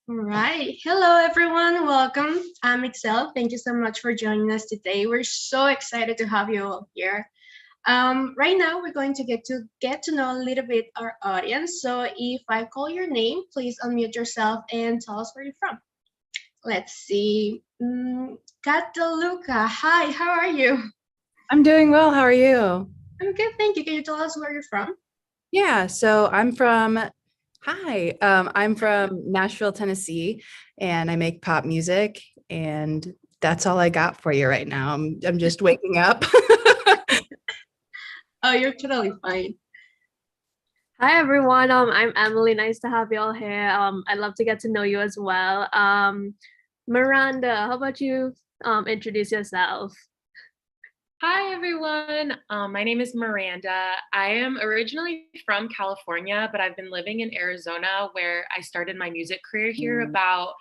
All right. Hello, everyone. Welcome. I'm Itzel. Thank you so much for joining us today. We're so excited to have you all here. Right now, we're going to get to know a little bit our audience. So if I call your name, please unmute yourself and tell us where you're from. Let's see. Cataluca, hi, how are you? I'm doing well. How are you? I'm good, thank you. Can you tell us where you're from? Yeah, I'm from Nashville, Tennessee, and I make pop music, and that's all I got for you right now. I'm just waking up. Oh, you're totally fine. Hi everyone. I'm Emily. Nice to have you all here. I'd love to get to know you as well. Miranda, how about you introduce yourself? Hi everyone, my name is Miranda. I am originally from California, but I've been living in Arizona where I started my music career here about,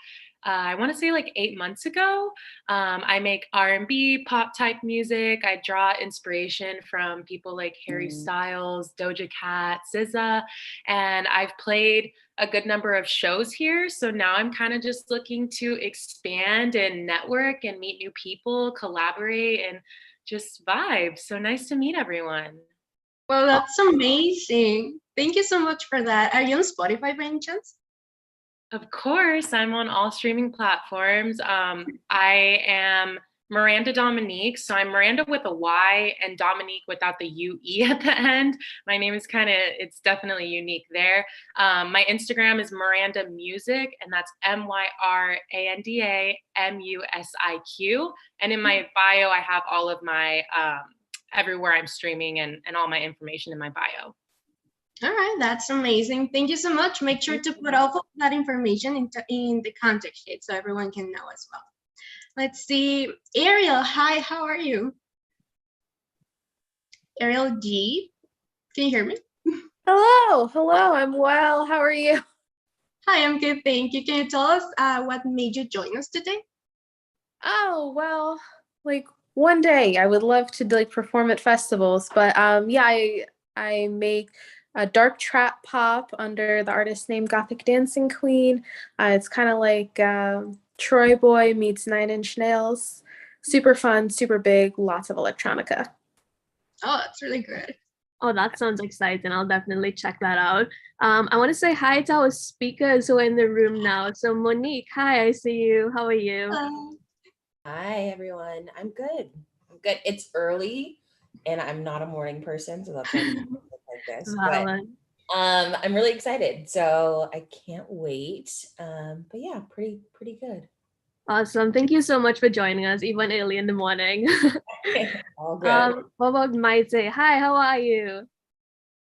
I want to say like 8 months ago. I make R&B, pop type music. I draw inspiration from people like Harry Styles, Doja Cat, SZA, and I've played a good number of shows here. So now I'm kind of just looking to expand and network and meet new people, collaborate, and just vibe. So nice to meet everyone. Well, that's amazing. Thank you so much for that. Are you on Spotify by any chance? Of course, I'm on all streaming platforms. I am Miranda Dominique. So I'm Miranda with a Y and Dominique without the UE at the end. My name is it's definitely unique there. My Instagram is Miranda Music, and that's MYRANDA MUSIQ. And in my bio, I have all of my, everywhere I'm streaming and all my information in my bio. All right, that's amazing. Thank you so much. Make sure to put all of that information in the contact sheet so everyone can know as well. Let's see. Ariel, hi, how are you? Ariel G, can you hear me? Hello, I'm well. How are you? Hi, I'm good, thank you. Can you tell us what made you join us today? Oh, well, like one day I would love to like perform at festivals, but yeah, I make a dark trap pop under the artist name Gothic Dancing Queen. It's kind of like Troy Boy meets Nine Inch Nails. Super fun, super big, lots of electronica. Oh, that's really good. Oh, that sounds exciting. I'll definitely check that out. I want to say hi to our speakers who are in the room now. So Monique, hi, I see you. How are you? Hi, everyone. I'm good. It's early and I'm not a morning person, so that's why I'm like this. But I'm really excited. So I can't wait. But yeah, pretty good. Awesome. Thank you so much for joining us, even early in the morning. All good. What about Maythe? Hi, how are you?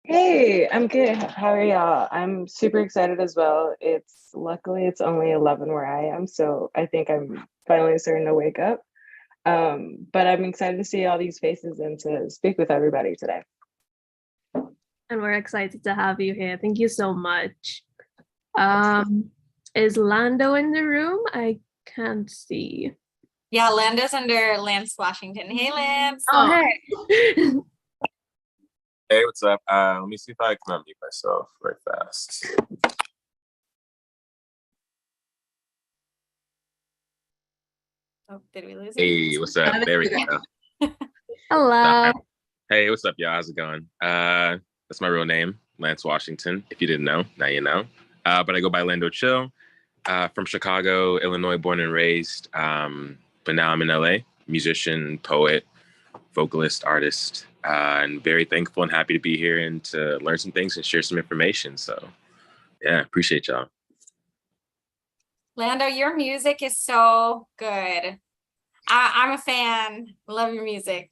Hey, I'm good. How are y'all? I'm super excited as well. Luckily it's only 11 where I am, so I think I'm finally starting to wake up. But I'm excited to see all these faces and to speak with everybody today. And we're excited to have you here. Thank you so much. Is Lando in the room? I can't see. Yeah, Lando's under Lance Washington. Hey, Lance. Oh, hey. Hey, what's up? Let me see if I can unmute myself right fast. Oh, did we lose it? Hey, what's up? There we go. Hello. Hey, what's up, y'all? How's it going? That's my real name, Lance Washington. If you didn't know, now you know. But I go by Lando Chill. From Chicago, Illinois, born and raised. But now I'm in LA, musician, poet, vocalist, artist, and very thankful and happy to be here and to learn some things and share some information. So yeah, appreciate y'all. Lando, your music is so good. I'm a fan. Love your music.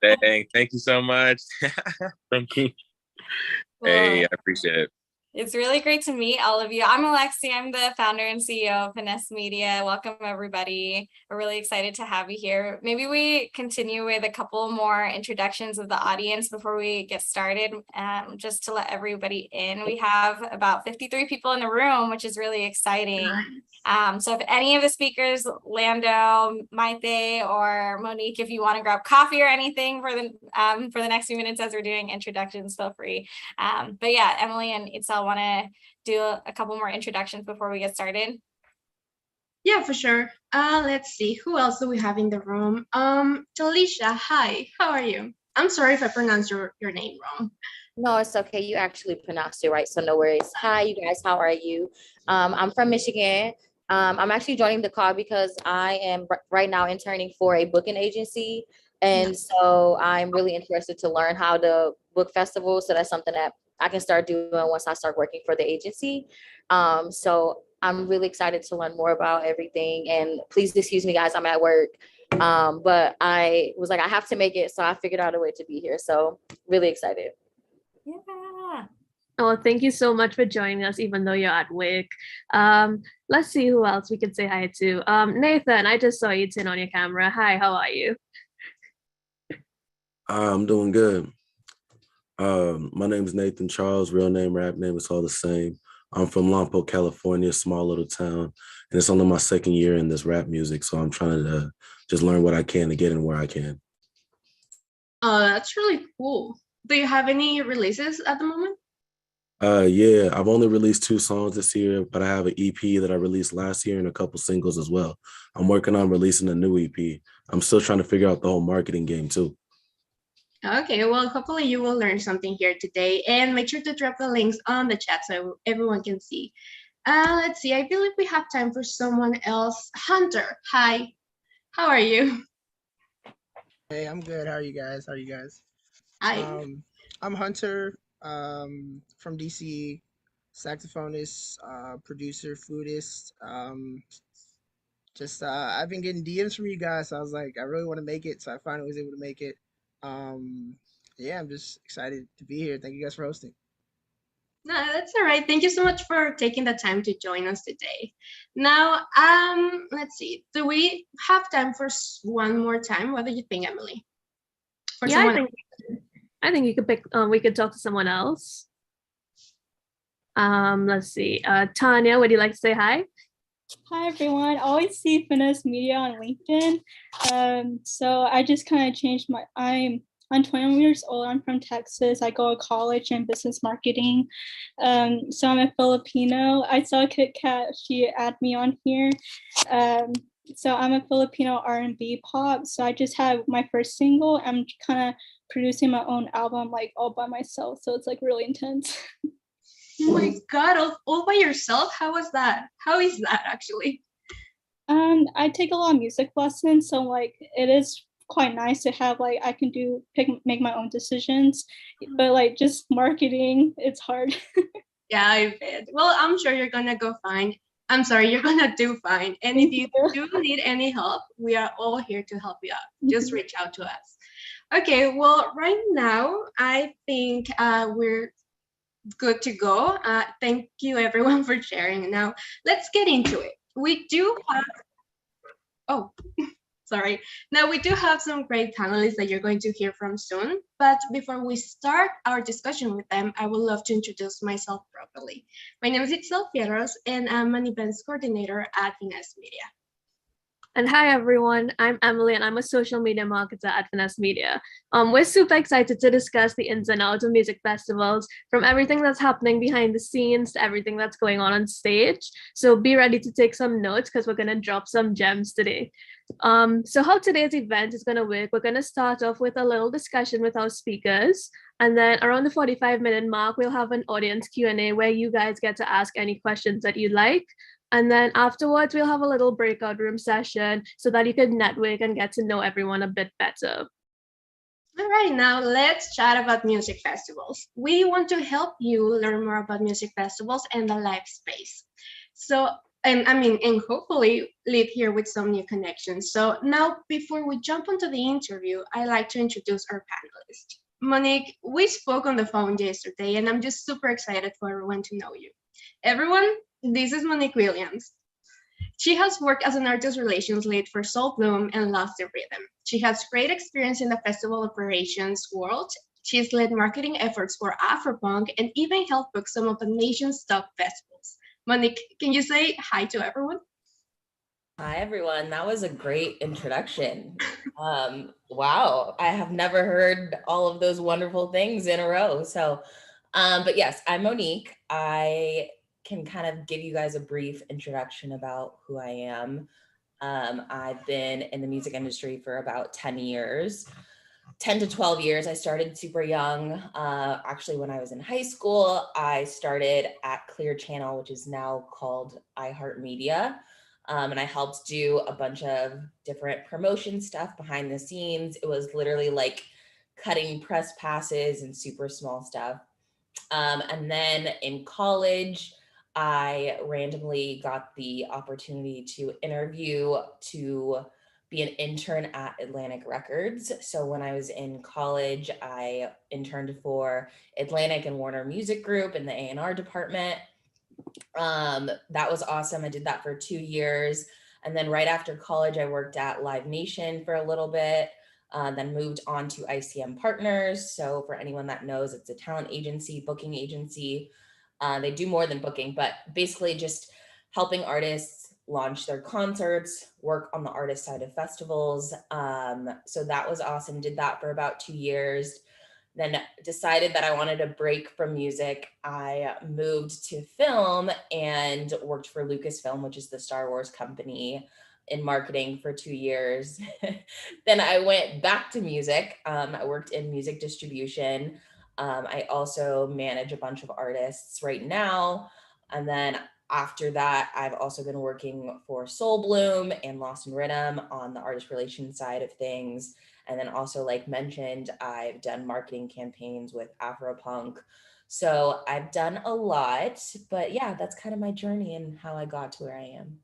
Thank you so much. Thank you. Cool. Hey, I appreciate it. It's really great to meet all of you. I'm Alexi. I'm the founder and CEO of Finessed Media. Welcome, everybody. We're really excited to have you here. Maybe we continue with a couple more introductions of the audience before we get started, just to let everybody in. We have about 53 people in the room, which is really exciting. So if any of the speakers, Lando, Maythe, or Monique, if you want to grab coffee or anything for the next few minutes as we're doing introductions, feel free. But yeah, Emily and Itzel y'all want to do a couple more introductions before we get started? Yeah, for sure. Let's see. Who else do we have in the room? Talisha, hi. How are you? I'm sorry if I pronounced your name wrong. No, it's okay. You actually pronounced it right, so no worries. Hi, you guys. How are you? I'm from Michigan. I'm actually joining the call because I am right now interning for a booking agency. And so I'm really interested to learn how to book festivals. So that's something that I can start doing once I start working for the agency. So I'm really excited to learn more about everything. And please excuse me, guys, I'm at work. But I was like, I have to make it. So I figured out a way to be here. So really excited. Yeah. Oh, thank you so much for joining us, even though you're at work. Let's see who else we could say hi to. Nathan, I just saw you turn on your camera. Hi, how are you? I'm doing good. My name is Nathan Charles. Real name, rap name is all the same. I'm from Lompoc, California, small little town, and it's only my second year in this rap music. So I'm trying to just learn what I can to get in where I can. Oh, that's really cool. Do you have any releases at the moment? Yeah, I've only released 2 songs this year, but I have an EP that I released last year and a couple singles as well. I'm working on releasing a new EP. I'm still trying to figure out the whole marketing game too. Okay, well, hopefully you will learn something here today, and make sure to drop the links on the chat so everyone can see. Let's see, I believe we have time for someone else. Hunter, hi, how are you? Hey, I'm good. How are you guys? Hi. I'm Hunter, from DC, saxophonist, producer, flutist. I've been getting DMs from you guys, so I was like, I really want to make it, so I finally was able to make it. Yeah, I'm just excited to be here. Thank you guys for hosting. No, that's all right. Thank you so much for taking the time to join us today. Now, let's see. Do we have time for one more time? What do you think, Emily? For Yeah, I think you could pick. We could talk to someone else. Let's see. Tanya, would you like to say hi? Hi everyone. I always see Finessed Media on LinkedIn. So I just kind of changed I'm 21 years old. I'm from Texas. I go to college in business marketing. So I'm a Filipino. I saw Kit Kat, she added me on here. So I'm a Filipino R&B pop. So I just have my first single. I'm kind of producing my own album like all by myself. So it's like really intense. Oh my God, all by yourself? How was that? How is that actually? I take a lot of music lessons. So like it is quite nice to have like I can make my own decisions, but like just marketing, it's hard. Yeah, I bet. Well, I'm sure you're gonna go fine. I'm sorry, you're gonna do fine. And if you do need any help, we are all here to help you out. Just reach out to us. Okay, well, right now I think we're good to go. Thank you everyone for sharing. Now let's get into it. We do have sorry. Now, we do have some great panelists that you're going to hear from soon. But before we start our discussion with them, I would love to introduce myself properly. My name is Itzel Fierros, and I'm an events coordinator at Finessed Media. And hi everyone, I'm Emily and I'm a social media marketer at Finessed Media. We're super excited to discuss the ins and outs of music festivals, from everything that's happening behind the scenes to everything that's going on stage. So be ready to take some notes because we're gonna drop some gems today. So how today's event is gonna work, we're gonna start off with a little discussion with our speakers. And then around the 45-minute mark, we'll have an audience Q&A where you guys get to ask any questions that you'd like. And then afterwards, we'll have a little breakout room session so that you can network and get to know everyone a bit better. All right, now let's chat about music festivals. We want to help you learn more about music festivals and the live space. So, and hopefully leave here with some new connections. So now, before we jump into the interview, I'd like to introduce our panelists. Monique, we spoke on the phone yesterday, and I'm just super excited for everyone to know you. Everyone, this is Monique Williams. She has worked as an artist relations lead for Blume and Lost the Riddim. She has great experience in the festival operations world. She's led marketing efforts for Afropunk and even helped book some of the nation's top festivals. Monique, can you say hi to everyone? Hi, everyone. That was a great introduction. Wow, I have never heard all of those wonderful things in a row. So But yes, I'm Monique. I can kind of give you guys a brief introduction about who I am. I've been in the music industry for about 10 years. 10 to 12 years. I started super young. Actually, when I was in high school, I started at Clear Channel, which is now called iHeartMedia. And I helped do a bunch of different promotion stuff behind the scenes. It was literally like cutting press passes and super small stuff. And then in college, I randomly got the opportunity to interview to be an intern at Atlantic Records. So when I was in college, I interned for Atlantic and Warner Music Group in the A&R department. That was awesome. I did that for 2 years. And then right after college, I worked at Live Nation for a little bit, then moved on to ICM Partners. So for anyone that knows, it's a talent agency, booking agency. They do more than booking, but basically just helping artists launch their concerts, work on the artist side of festivals. So that was awesome. Did that for about 2 years. Then decided that I wanted a break from music. I moved to film and worked for Lucasfilm, which is the Star Wars company, in marketing for 2 years. Then I went back to music. I worked in music distribution. I also manage a bunch of artists right now. And then after that, I've also been working for Blume and Lost in Riddim on the artist relations side of things. And then also, like mentioned, I've done marketing campaigns with Afropunk. So I've done a lot, but yeah, that's kind of my journey and how I got to where I am.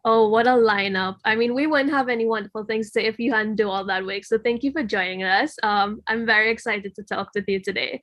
Oh, what a lineup. I mean, we wouldn't have any wonderful things to say if you hadn't do all that work. So thank you for joining us. I'm very excited to talk with you today.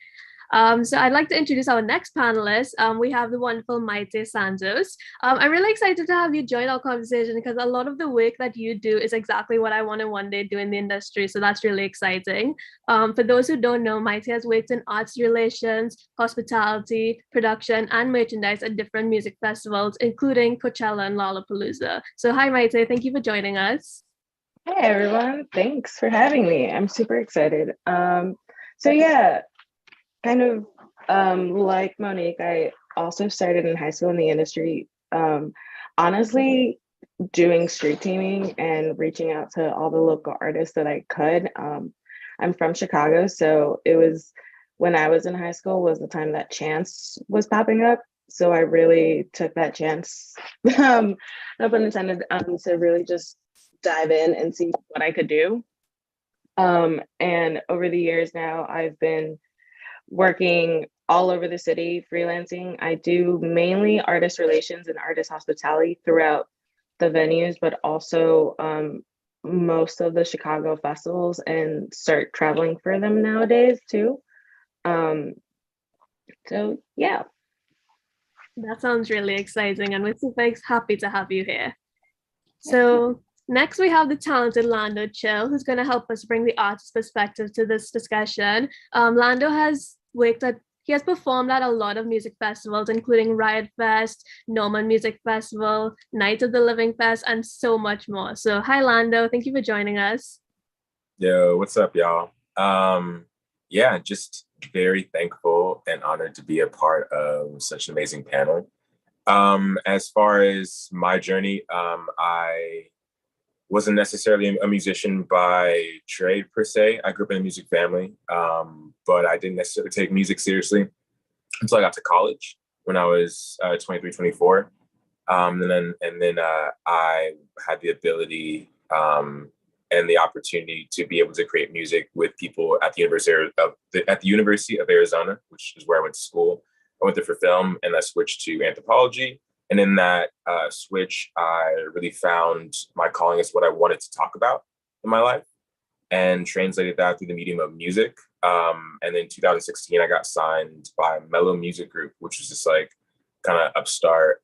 So I'd like to introduce our next panelist. We have the wonderful Maythe Santos. I'm really excited to have you join our conversation because a lot of the work that you do is exactly what I want to one day do in the industry. So that's really exciting. For those who don't know, Maythe has worked in arts relations, hospitality, production, and merchandise at different music festivals, including Coachella and Lollapalooza. So hi, Maythe. Thank you for joining us. Hey, everyone. Thanks for having me. I'm super excited. So yeah, kind of like Monique, I also started in high school in the industry. Honestly, doing street teaming and reaching out to all the local artists that I could. I'm from Chicago, so it was when I was in high school was the time that Chance was popping up. So I really took that chance, no pun intended, to really just dive in and see what I could do. And over the years now, I've been working all over the city, freelancing. I do mainly artist relations and artist hospitality throughout the venues, but also most of the Chicago festivals, and start traveling for them nowadays too. So yeah. That sounds really exciting, and we're super happy to have you here. So next we have the talented Lando Chill, who's going to help us bring the artist perspective to this discussion. Lando has performed at a lot of music festivals, including Riot Fest, Norman Music Festival, Night of the Living Fest, and so much more. So hi, Lando. Thank you for joining us. Yo, what's up, y'all? Yeah, just very thankful and honored to be a part of such an amazing panel. As far as my journey, I wasn't necessarily a musician by trade per se. I grew up in a music family, but I didn't necessarily take music seriously until I got to college when I was 23, 24. And then I had the ability and the opportunity to be able to create music with people at the University of Arizona, which is where I went to school. I went there for film, and I switched to anthropology. And in that switch, I really found my calling as what I wanted to talk about in my life, and translated that through the medium of music. And then in 2016, I got signed by Mellow Music Group, which was just like kind of upstart,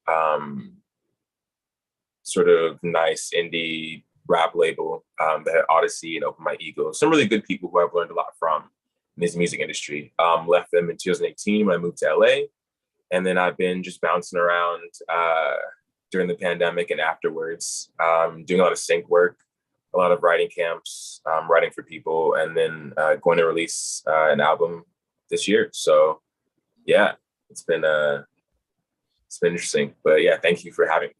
sort of nice indie rap label that had Odyssey and Open My Ego. Some really good people who I've learned a lot from in this music industry. Left them in 2018 when I moved to LA. And then I've been just bouncing around during the pandemic and afterwards, doing a lot of sync work, a lot of writing camps, writing for people, and then going to release an album this year. So yeah, it's been interesting. But yeah, thank you for having me.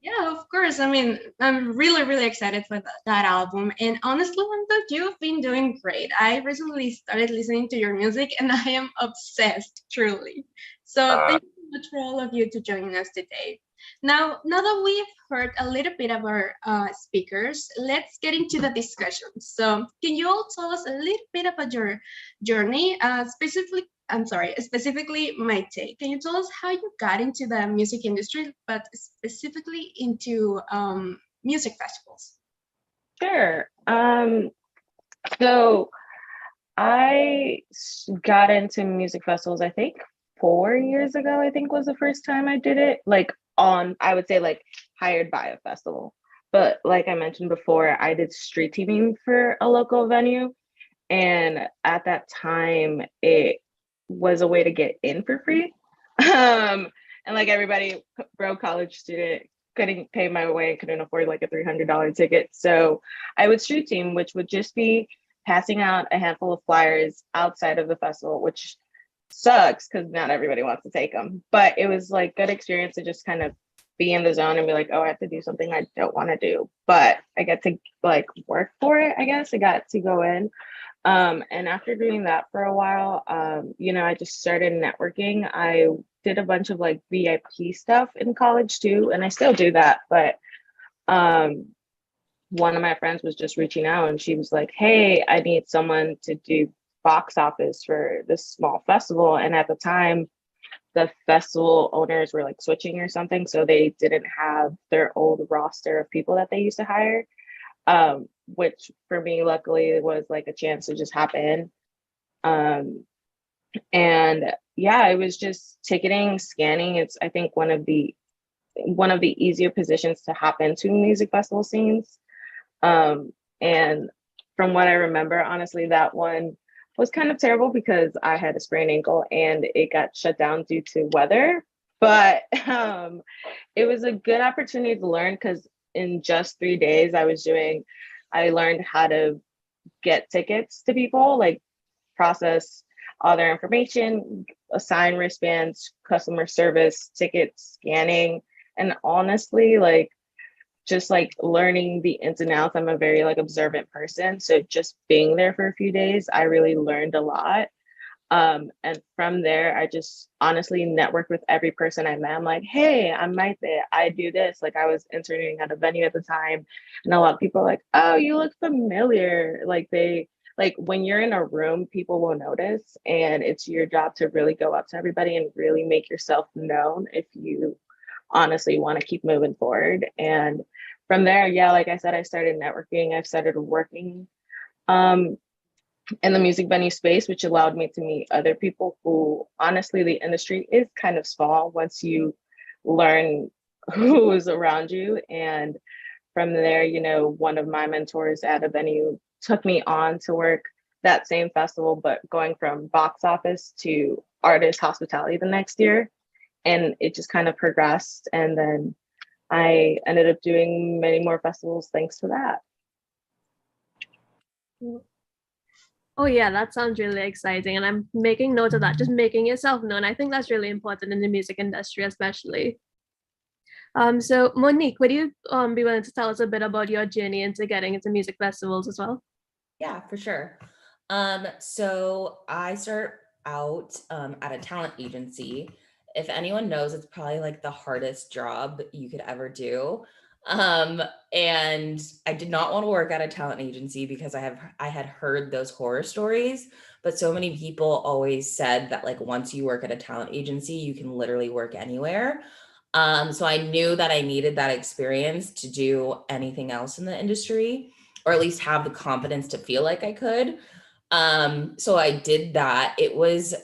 Yeah, of course. I mean, I'm really, really excited for that album. And honestly, Lando, you've been doing great. I recently started listening to your music and I am obsessed, truly. So thank you so much for all of you to join us today. Now that we've heard a little bit of our speakers, let's get into the discussion. So can you all tell us a little bit about your journey, specifically Maythe? Can you tell us how you got into the music industry, but specifically into music festivals? Sure. So I got into music festivals, I think 4 years ago, I think was the first time I did it. Like I would say like hired by a festival. But like I mentioned before, I did street teaming for a local venue. And at that time, it was a way to get in for free. And like everybody, broke college student, couldn't pay my way, couldn't afford like a $300 ticket. So I would street team, which would just be passing out a handful of flyers outside of the festival, which sucks because not everybody wants to take them. But it was like good experience to just kind of be in the zone and be like, oh, I have to do something I don't want to do, but I get to like work for it. I guess I got to go in. And after doing that for a while, I just started networking. I did a bunch of like VIP stuff in college too, and I still do that. But one of my friends was just reaching out and she was like, hey, I need someone to do box office for this small festival. And at the time, the festival owners were like switching or something. So they didn't have their old roster of people that they used to hire. Which for me, luckily, was like a chance to just hop in. And yeah, it was just ticketing, scanning. It's, I think, one of the easier positions to hop into music festival scenes. And from what I remember, honestly, that one was kind of terrible because I had a sprained ankle and it got shut down due to weather. But it was a good opportunity to learn because in just 3 days I learned how to get tickets to people, like process all their information, assign wristbands, customer service, tickets, scanning. And honestly, like just like learning the ins and outs. I'm a very like observant person. So just being there for a few days, I really learned a lot. And from there, I just honestly networked with every person I met. I'm like, hey, I'm Maythe. I do this. Like I was interning at a venue at the time. And a lot of people are like, oh, you look familiar. Like when you're in a room, people will notice. And it's your job to really go up to everybody and really make yourself known if you honestly want to keep moving forward. And from there, yeah, like I said, I started networking. I've started working in the music venue space, which allowed me to meet other people who honestly, the industry is kind of small once you learn who is around you. And from there, one of my mentors at a venue took me on to work that same festival, but going from box office to artist hospitality the next year. And it just kind of progressed. And then I ended up doing many more festivals thanks to that. Oh yeah, that sounds really exciting. And I'm making note of that, just making yourself known. I think that's really important in the music industry, especially. So Monique, would you be willing to tell us a bit about your journey into getting into music festivals as well? Yeah, for sure. So I start out at a talent agency. If anyone knows, it's probably like the hardest job you could ever do. And I did not want to work at a talent agency because I had heard those horror stories, but so many people always said that like once you work at a talent agency, you can literally work anywhere. So I knew that I needed that experience to do anything else in the industry, or at least have the confidence to feel like I could. So I did that. It was,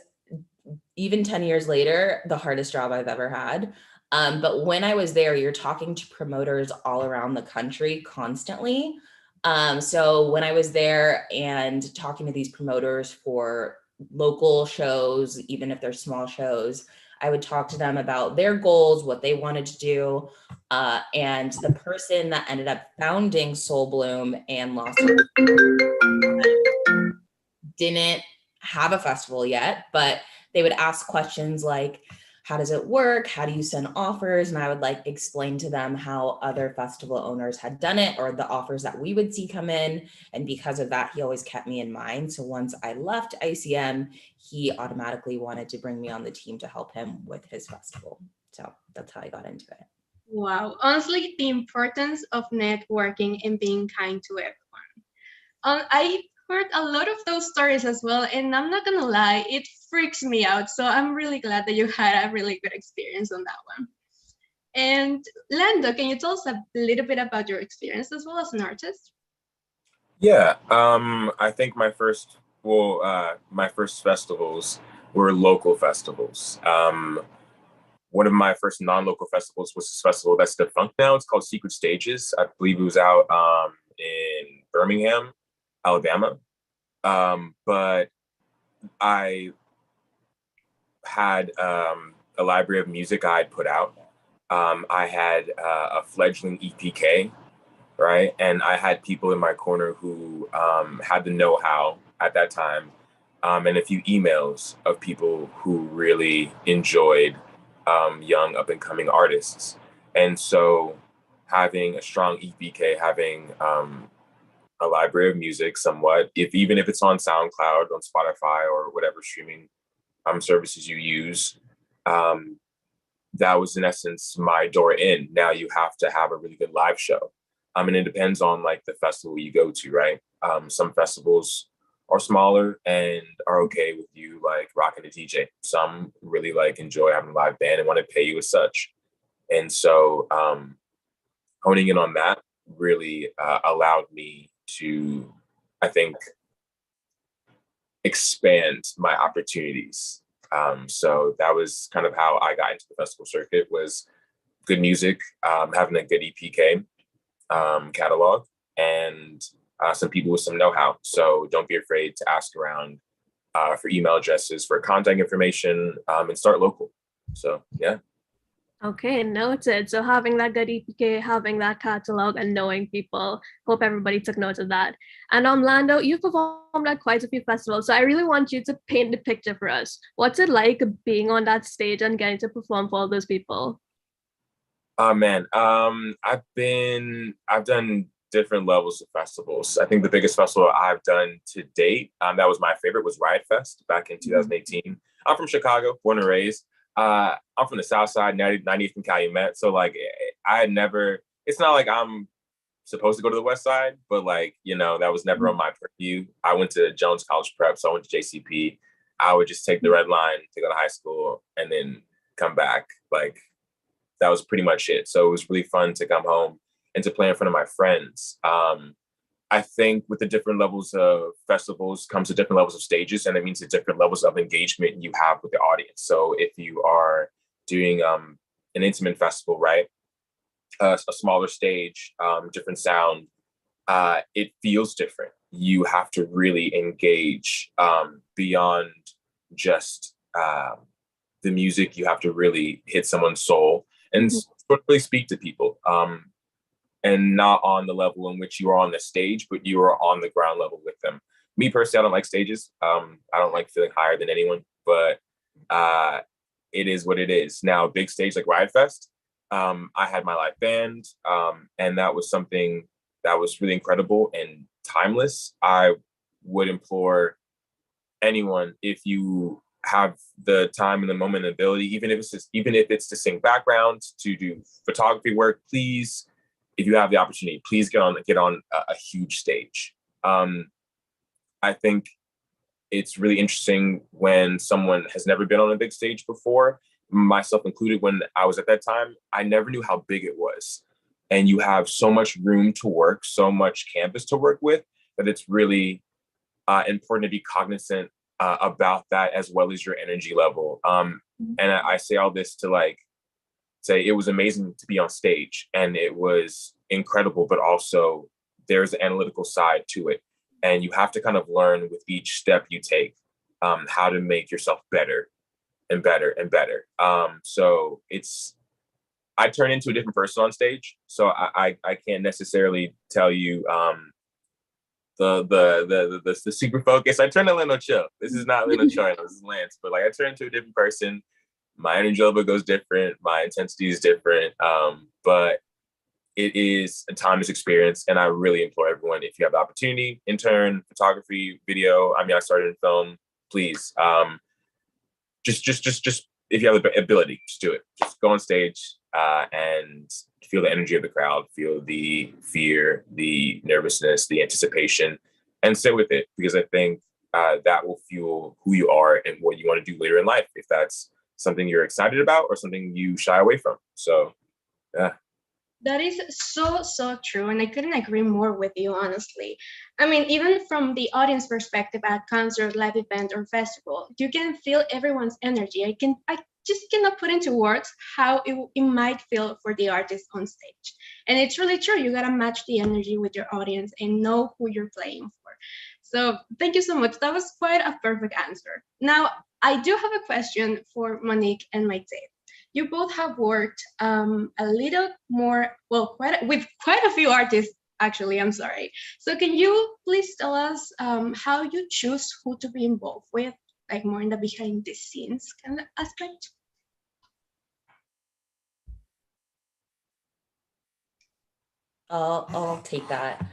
even 10 years later, the hardest job I've ever had. But when I was there, you're talking to promoters all around the country constantly. So when I was there and talking to these promoters for local shows, even if they're small shows, I would talk to them about their goals, what they wanted to do. And the person that ended up founding Soul Blume and Lost didn't have a festival yet, but they would ask questions like, how does it work? How do you send offers? And I would like explain to them how other festival owners had done it or the offers that we would see come in. And because of that, he always kept me in mind. So once I left ICM, he automatically wanted to bring me on the team to help him with his festival. So that's how I got into it. Wow. Honestly, the importance of networking and being kind to everyone. I heard a lot of those stories as well, and I'm not gonna lie, it freaks me out. So I'm really glad that you had a really good experience on that one. And Lando, can you tell us a little bit about your experience as well as an artist? Yeah, I think my first festivals were local festivals. One of my first non-local festivals was this festival that's defunct now. It's called Secret Stages. I believe it was out in Birmingham, Alabama. But I had a library of music I had put out. I had a fledgling EPK, right? And I had people in my corner who had the know-how at that time, and a few emails of people who really enjoyed young up-and-coming artists. And so having a strong EPK, having a library of music somewhat, even if it's on SoundCloud, on Spotify, or whatever streaming services you use, that was in essence my door in. Now you have to have a really good live show. And it depends on like the festival you go to, right? Some festivals are smaller and are okay with you like rocking a DJ. Some really like enjoy having a live band and want to pay you as such. And so honing in on that really allowed me to, I think, expand my opportunities. So that was kind of how I got into the festival circuit, was good music, having a good EPK catalog, and some people with some know-how. So don't be afraid to ask around for email addresses, for contact information, and start local. So yeah. Okay, noted. So having that good EPK, having that catalog, and knowing people. Hope everybody took note of that. And Lando, you've performed at quite a few festivals, so I really want you to paint the picture for us. What's it like being on that stage and getting to perform for all those people? Oh man, I've done different levels of festivals. I think the biggest festival I've done to date, that was my favorite, was Riot Fest back in 2018. I'm from Chicago, born and raised. I'm from the South Side, 90th and Calumet. So like, I had never, it's not like I'm supposed to go to the West Side, but like, that was never on my purview. I went to Jones College Prep, so I went to JCP. I would just take the red line to go to high school and then come back. Like, that was pretty much it. So it was really fun to come home and to play in front of my friends. I think with the different levels of festivals comes to different levels of stages, and it means the different levels of engagement you have with the audience. So if you are doing an intimate festival, right, a smaller stage, different sound, it feels different. You have to really engage beyond just the music. You have to really hit someone's soul and really speak to people. And not on the level in which you are on the stage, but you are on the ground level with them. Me personally, I don't like stages. I don't like feeling higher than anyone, but it is what it is. Now, a big stage like Riot Fest, I had my live band, and that was something that was really incredible and timeless. I would implore anyone, if you have the time and the moment and ability, even if it's to sing background, to do photography work, please, if you have the opportunity, please get on a huge stage. I think it's really interesting when someone has never been on a big stage before, myself included. When I was at that time, I never knew how big it was. And you have so much room to work, so much canvas to work with, that it's really important to be cognizant about that, as well as your energy level. And I say all this to say it was amazing to be on stage, and it was incredible, but also there's an analytical side to it. And you have to kind of learn with each step you take how to make yourself better and better and better. So I turn into a different person on stage. So I can't necessarily tell you the super focus. I turn to Lando chill. This is not Lando chill. This is Lance. But like I turn into a different person. My energy level goes different. My intensity is different. But it is a timeless experience, and I really implore everyone, if you have the opportunity, intern, photography, video. I mean, I started in film. Please, just if you have the ability, just do it. Just go on stage and feel the energy of the crowd, feel the fear, the nervousness, the anticipation, and sit with it, because I think that will fuel who you are and what you want to do later in life, if that's something you're excited about or something you shy away from. So, yeah. That is so true, and I couldn't agree more with you, honestly. I mean, even from the audience perspective at concert, live event, or festival, you can feel everyone's energy. I just cannot put into words how it might feel for the artist on stage. And it's really true. You gotta match the energy with your audience and know who you're playing for. So thank you so much. That was quite a perfect answer. Now, I do have a question for Monique and Maythe. You both have worked a little more, well, with quite a few artists, actually, I'm sorry. So can you please tell us how you choose who to be involved with, like more in the behind the scenes kind of aspect? I'll take that.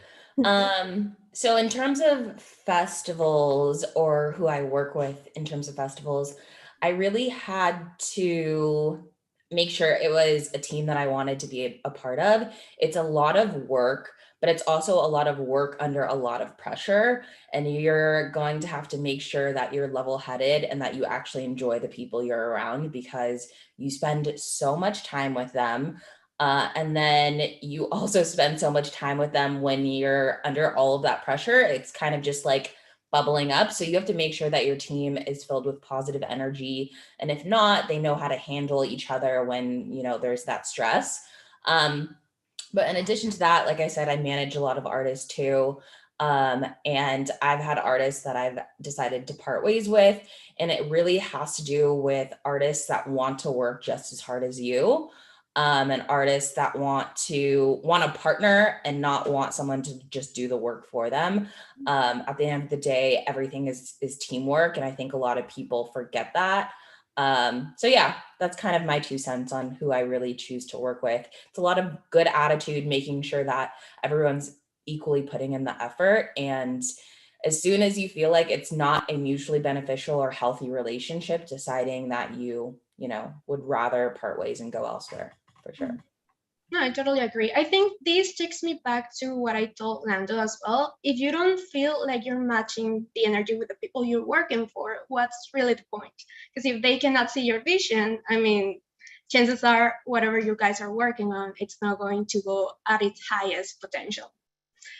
So in terms of festivals, or who I work with in terms of festivals, I really had to make sure it was a team that I wanted to be a part of. It's a lot of work, but it's also a lot of work under a lot of pressure. And you're going to have to make sure that you're level-headed and that you actually enjoy the people you're around, because you spend so much time with them. And then you also spend so much time with them when you're under all of that pressure. It's kind of just like bubbling up. So you have to make sure that your team is filled with positive energy. And if not, they know how to handle each other when, you know, there's that stress. But in addition to that, like I said, I manage a lot of artists too. And I've had artists that I've decided to part ways with. And it really has to do with artists that want to work just as hard as you. And artists that want a partner and not want someone to just do the work for them. At the end of the day, everything is teamwork. And I think a lot of people forget that. So yeah, that's kind of my 2 cents on who I really choose to work with. It's a lot of good attitude, making sure that everyone's equally putting in the effort. And as soon as you feel like it's not a mutually beneficial or healthy relationship, deciding that you would rather part ways and go elsewhere. For sure. No, I totally agree. I think this takes me back to what I told Lando as well. If you don't feel like you're matching the energy with the people you're working for, what's really the point? Because if they cannot see your vision, I mean, chances are whatever you guys are working on, it's not going to go at its highest potential.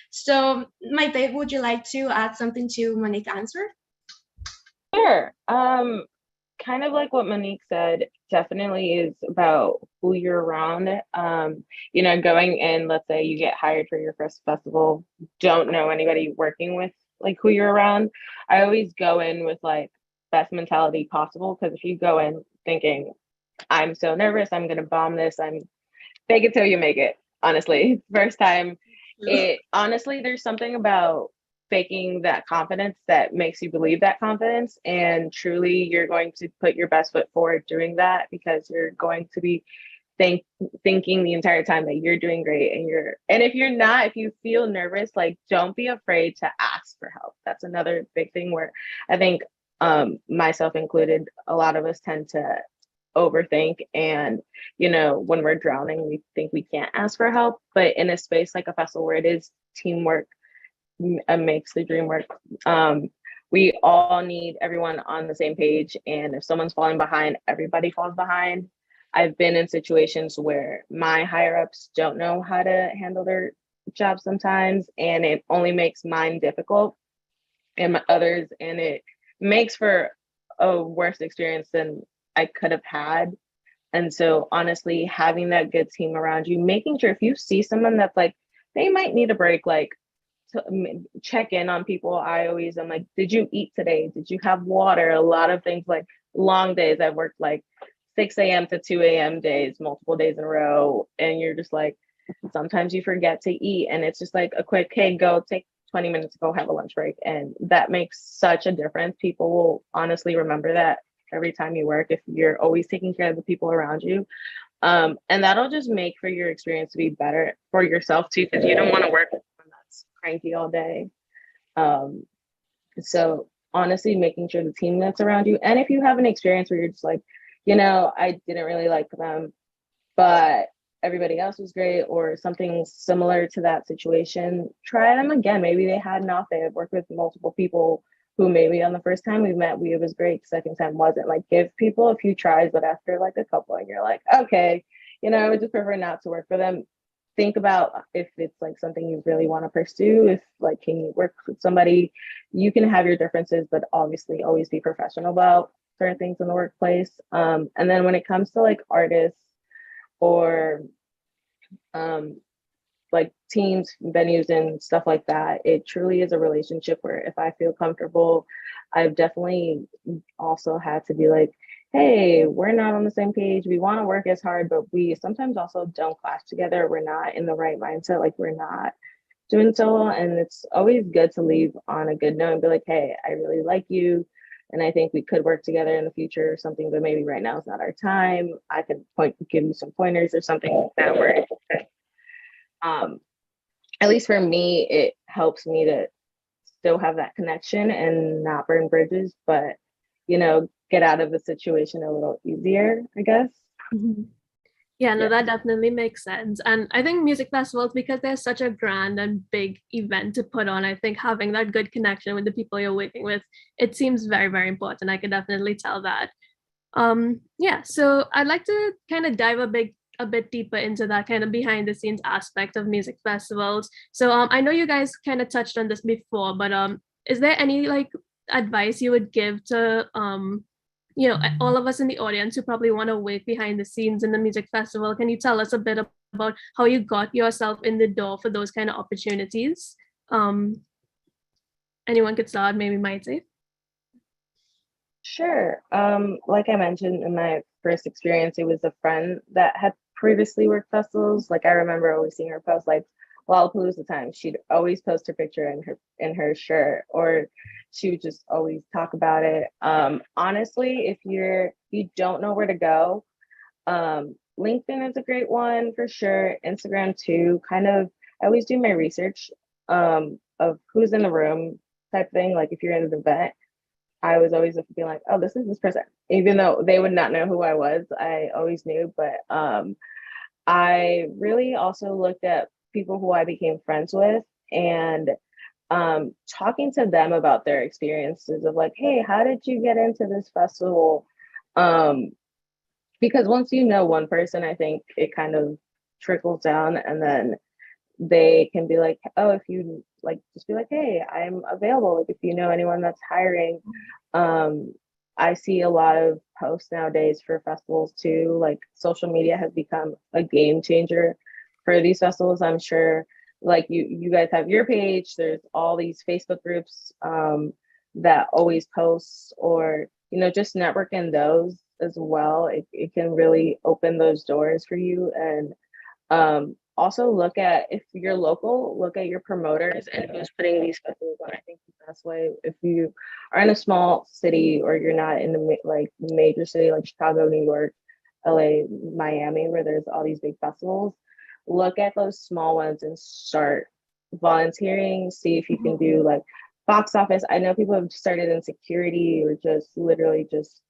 So, Maythe, would you like to add something to Monique's answer? Sure. Kind of like what Monique said, definitely is about who you're around. Going in, let's say you get hired for your first festival, don't know anybody working with like who you're around. I always go in with like best mentality possible, because if you go in thinking, I'm so nervous, I'm gonna bomb this, I'm fake it till you make it. Honestly, first time, there's something about faking that confidence that makes you believe that confidence, and truly you're going to put your best foot forward doing that, because you're going to be thinking the entire time that you're doing great. And if you feel nervous, like, don't be afraid to ask for help. That's another big thing where I think myself included, a lot of us tend to overthink, and when we're drowning, we think we can't ask for help. But in a space like a festival where it is teamwork makes the dream work. We all need everyone on the same page, and if someone's falling behind, everybody falls behind. I've been in situations where my higher ups don't know how to handle their job sometimes, and it only makes mine difficult and my others, and it makes for a worse experience than I could have had. And so honestly, having that good team around you, making sure if you see someone that's like, they might need a break, like, to check in on people. I'm like, did you eat today? Did you have water? A lot of things, like long days. I've worked like 6 a.m. to 2 a.m. days, multiple days in a row. And you're just like, sometimes you forget to eat. And it's just like a quick, hey, go take 20 minutes to go have a lunch break. And that makes such a difference. People will honestly remember that every time you work, if you're always taking care of the people around you. And that'll just make for your experience to be better for yourself too, because you don't want to work with someone that's cranky all day. So honestly, making sure the team that's around you, and if you have an experience where you're just like, I didn't really like them, but everybody else was great, or something similar to that situation, try them again. Maybe they had not. They had worked with multiple people who maybe on the first time we met, it was great. Second time wasn't. Like, give people a few tries, but after like a couple and you're like, okay, I would just prefer not to work for them. Think about if it's like something you really want to pursue. If like, can you work with somebody? You can have your differences, but obviously always be professional about certain things in the workplace. And then when it comes to like artists or like teams, venues, and stuff like that, it truly is a relationship where if I feel comfortable, I've definitely also had to be like, hey, we're not on the same page. We want to work as hard, but we sometimes also don't clash together. We're not in the right mindset. Like, we're not doing so well. And it's always good to leave on a good note and be like, hey, I really like you, and I think we could work together in the future or something, but maybe right now is not our time. I could give you some pointers or something like that, where at least for me, it helps me to still have that connection and not burn bridges, but get out of the situation a little easier, I guess. Yeah, no, that definitely makes sense. And I think music festivals, because they're such a grand and big event to put on, I think having that good connection with the people you're working with, it seems very, very important. I can definitely tell that. Yeah, so I'd like to kind of dive a bit deeper into that kind of behind the scenes aspect of music festivals. So I know you guys kind of touched on this before, but is there any like advice you would give to all of us in the audience who probably want to work behind the scenes in the music festival? Can you tell us a bit about how you got yourself in the door for those kind of opportunities? Anyone could start, maybe Maythe. Sure. Like I mentioned in my first experience, it was a friend that had previously worked festivals. Like, I remember always seeing her post like Lollapalooza time. She'd always post her picture in her shirt, or she would just always talk about it. Honestly, if you don't know where to go, LinkedIn is a great one for sure. Instagram too. Kind of, I always do my research of who's in the room type thing. Like, if you're in an event, I was always be like, oh, this is this person. Even though they would not know who I was, I always knew. But I really also looked at people who I became friends with, and talking to them about their experiences of like, hey, how did you get into this festival? Because once you know one person, I think it kind of trickles down, and then they can be like, oh, if you like, just be like, hey, I'm available. Like, if you know anyone that's hiring. I see a lot of posts nowadays for festivals too. Like, social media has become a game changer for these festivals. I'm sure like you guys have your page. There's all these Facebook groups that always post, or just network in those as well. It can really open those doors for you. And also look at, if you're local, look at your promoters and who's putting these festivals on. I think the best way, if you are in a small city or you're not in the major city like Chicago, New York, LA, Miami, where there's all these big festivals, look at those small ones and start volunteering. See if you can do like box office. I know people have started in security, or just literally just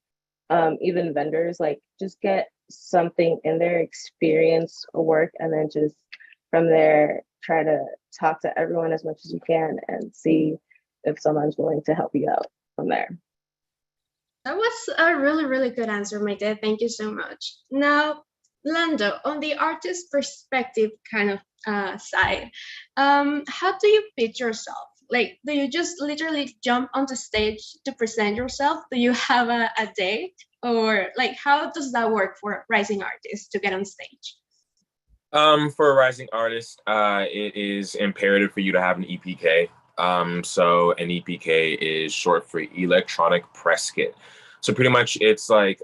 even vendors. Like, just get something in their experience work, and then just from there try to talk to everyone as much as you can and see if someone's willing to help you out from there. That was a really, really good answer, Maythe. Thank you so much. Now, Lando, on the artist perspective kind of side, how do you pitch yourself? Like, do you just literally jump onto stage to present yourself? Do you have a date? Or like, how does that work for rising artists to get on stage? For a rising artist, it is imperative for you to have an EPK. So an EPK is short for electronic press kit. So pretty much it's like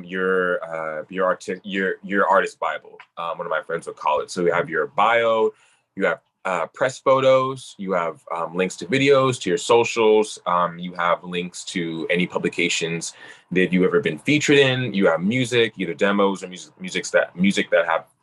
your artist Bible. One of my friends would call it. So you have your bio, you have press photos, you have links to videos, to your socials, you have links to any publications that you've ever been featured in, you have music, either demos or music that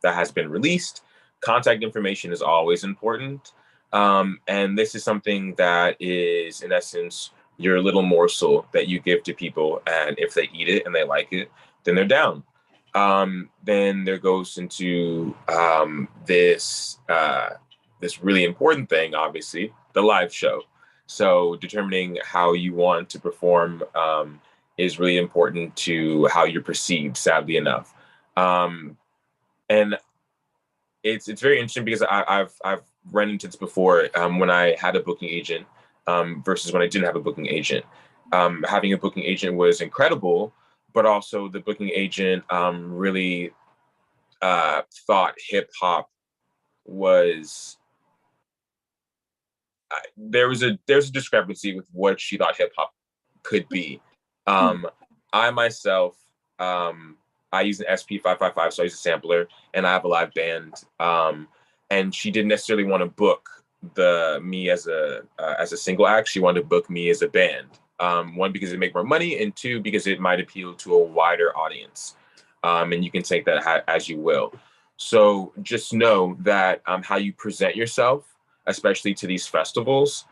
has been released. Contact information is always important. And this is something that is, in essence, your little morsel that you give to people. And if they eat it and they like it, then they're down. Then there goes into this really important thing, obviously, the live show. So determining how you want to perform is really important to how you're perceived, sadly enough. And it's very interesting because I've run into this before when I had a booking agent versus when I didn't have a booking agent. Having a booking agent was incredible, but also the booking agent really thought hip hop was there's a discrepancy with what she thought hip hop could be. I myself, I use an SP555, so I use a sampler, and I have a live band. And she didn't necessarily want to book me as a single act. She wanted to book me as a band. One, because it make more money, and two, because it might appeal to a wider audience. And you can take that as you will. So just know that how you present yourself, especially to these festivals,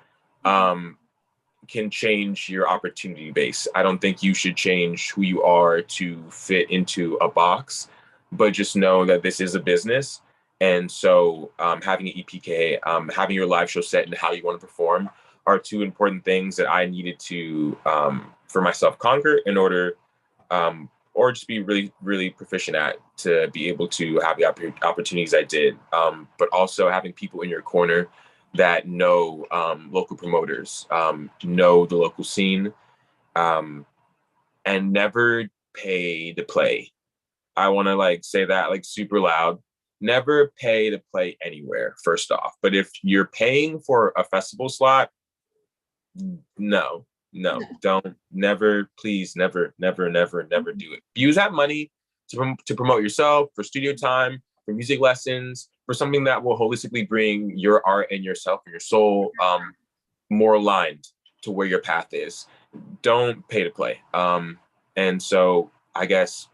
can change your opportunity base. I don't think you should change who you are to fit into a box, but just know that this is a business. And so having an EPK, having your live show set and how you want to perform are two important things that I needed to, for myself, conquer in order, or just be really, really proficient at, to be able to have the opportunities I did. But also having people in your corner that know local promoters, know the local scene, and never pay to play. I want to say that super loud. Never pay to play anywhere, first off. But if you're paying for a festival slot, no, don't, never, please, never do it. Use that money to promote yourself, for studio time, for music lessons, for something that will holistically bring your art and yourself and your soul more aligned to where your path is. Don't pay to play. And so I guess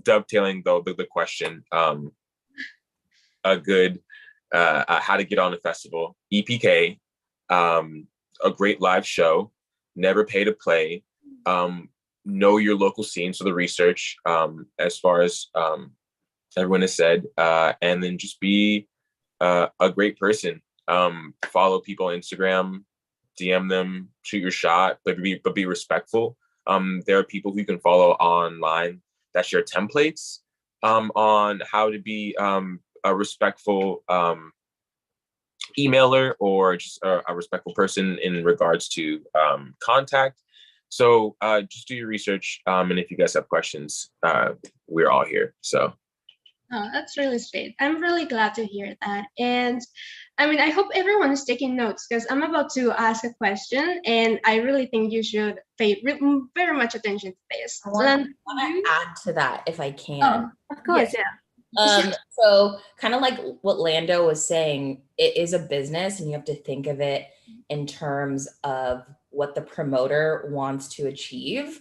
dovetailing though the question, a good how to get on a festival, EPK, a great live show, never pay to play, know your local scene, so the research, as far as everyone has said, and then just be a great person. Follow people on Instagram, DM them, shoot your shot, but be respectful. There are people who you can follow online that share templates on how to be a respectful emailer, or just a respectful person in regards to contact. So just do your research, and if you guys have questions, we're all here. So. Oh, that's really sweet. I'm really glad to hear that. And I mean, I hope everyone is taking notes, because I'm about to ask a question, and I really think you should pay very much attention to this. I want to add to that if I can. Of course, yeah. So kind of like what Lando was saying, it is a business, and you have to think of it in terms of what the promoter wants to achieve.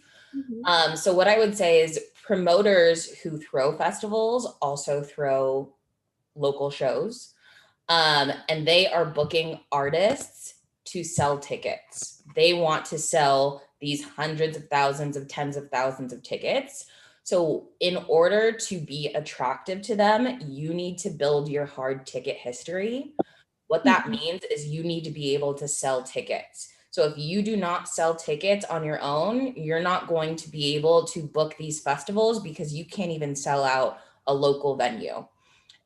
So what I would say is promoters who throw festivals also throw local shows, and they are booking artists to sell tickets. They want to sell these hundreds of thousands of tens of thousands of tickets. So in order to be attractive to them, you need to build your hard ticket history. What that means is you need to be able to sell tickets. So if you do not sell tickets on your own, you're not going to be able to book these festivals, because you can't even sell out a local venue.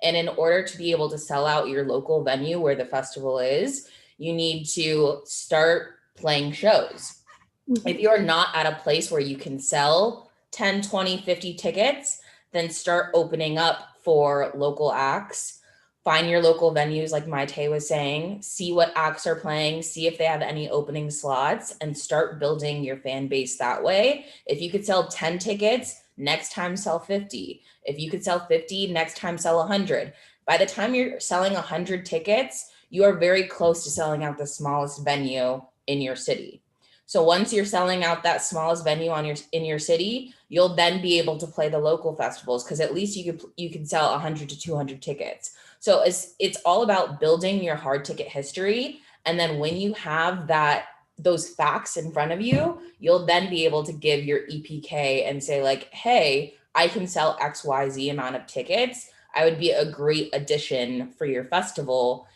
And in order to be able to sell out your local venue where the festival is, you need to start playing shows. If you're not at a place where you can sell 10, 20, 50 tickets, then start opening up for local acts. Find your local venues, like Maythe was saying, see what acts are playing, see if they have any opening slots, and start building your fan base that way. If you could sell 10 tickets, next time sell 50. If you could sell 50, next time sell 100. By the time you're selling 100 tickets, you are very close to selling out the smallest venue in your city. So once you're selling out that smallest venue in your city, you'll then be able to play the local festivals, because at least you can sell 100 to 200 tickets. So it's all about building your hard ticket history. And then when you have those facts in front of you, you'll then be able to give your EPK and say like, hey, I can sell XYZ amount of tickets. I would be a great addition for your festival.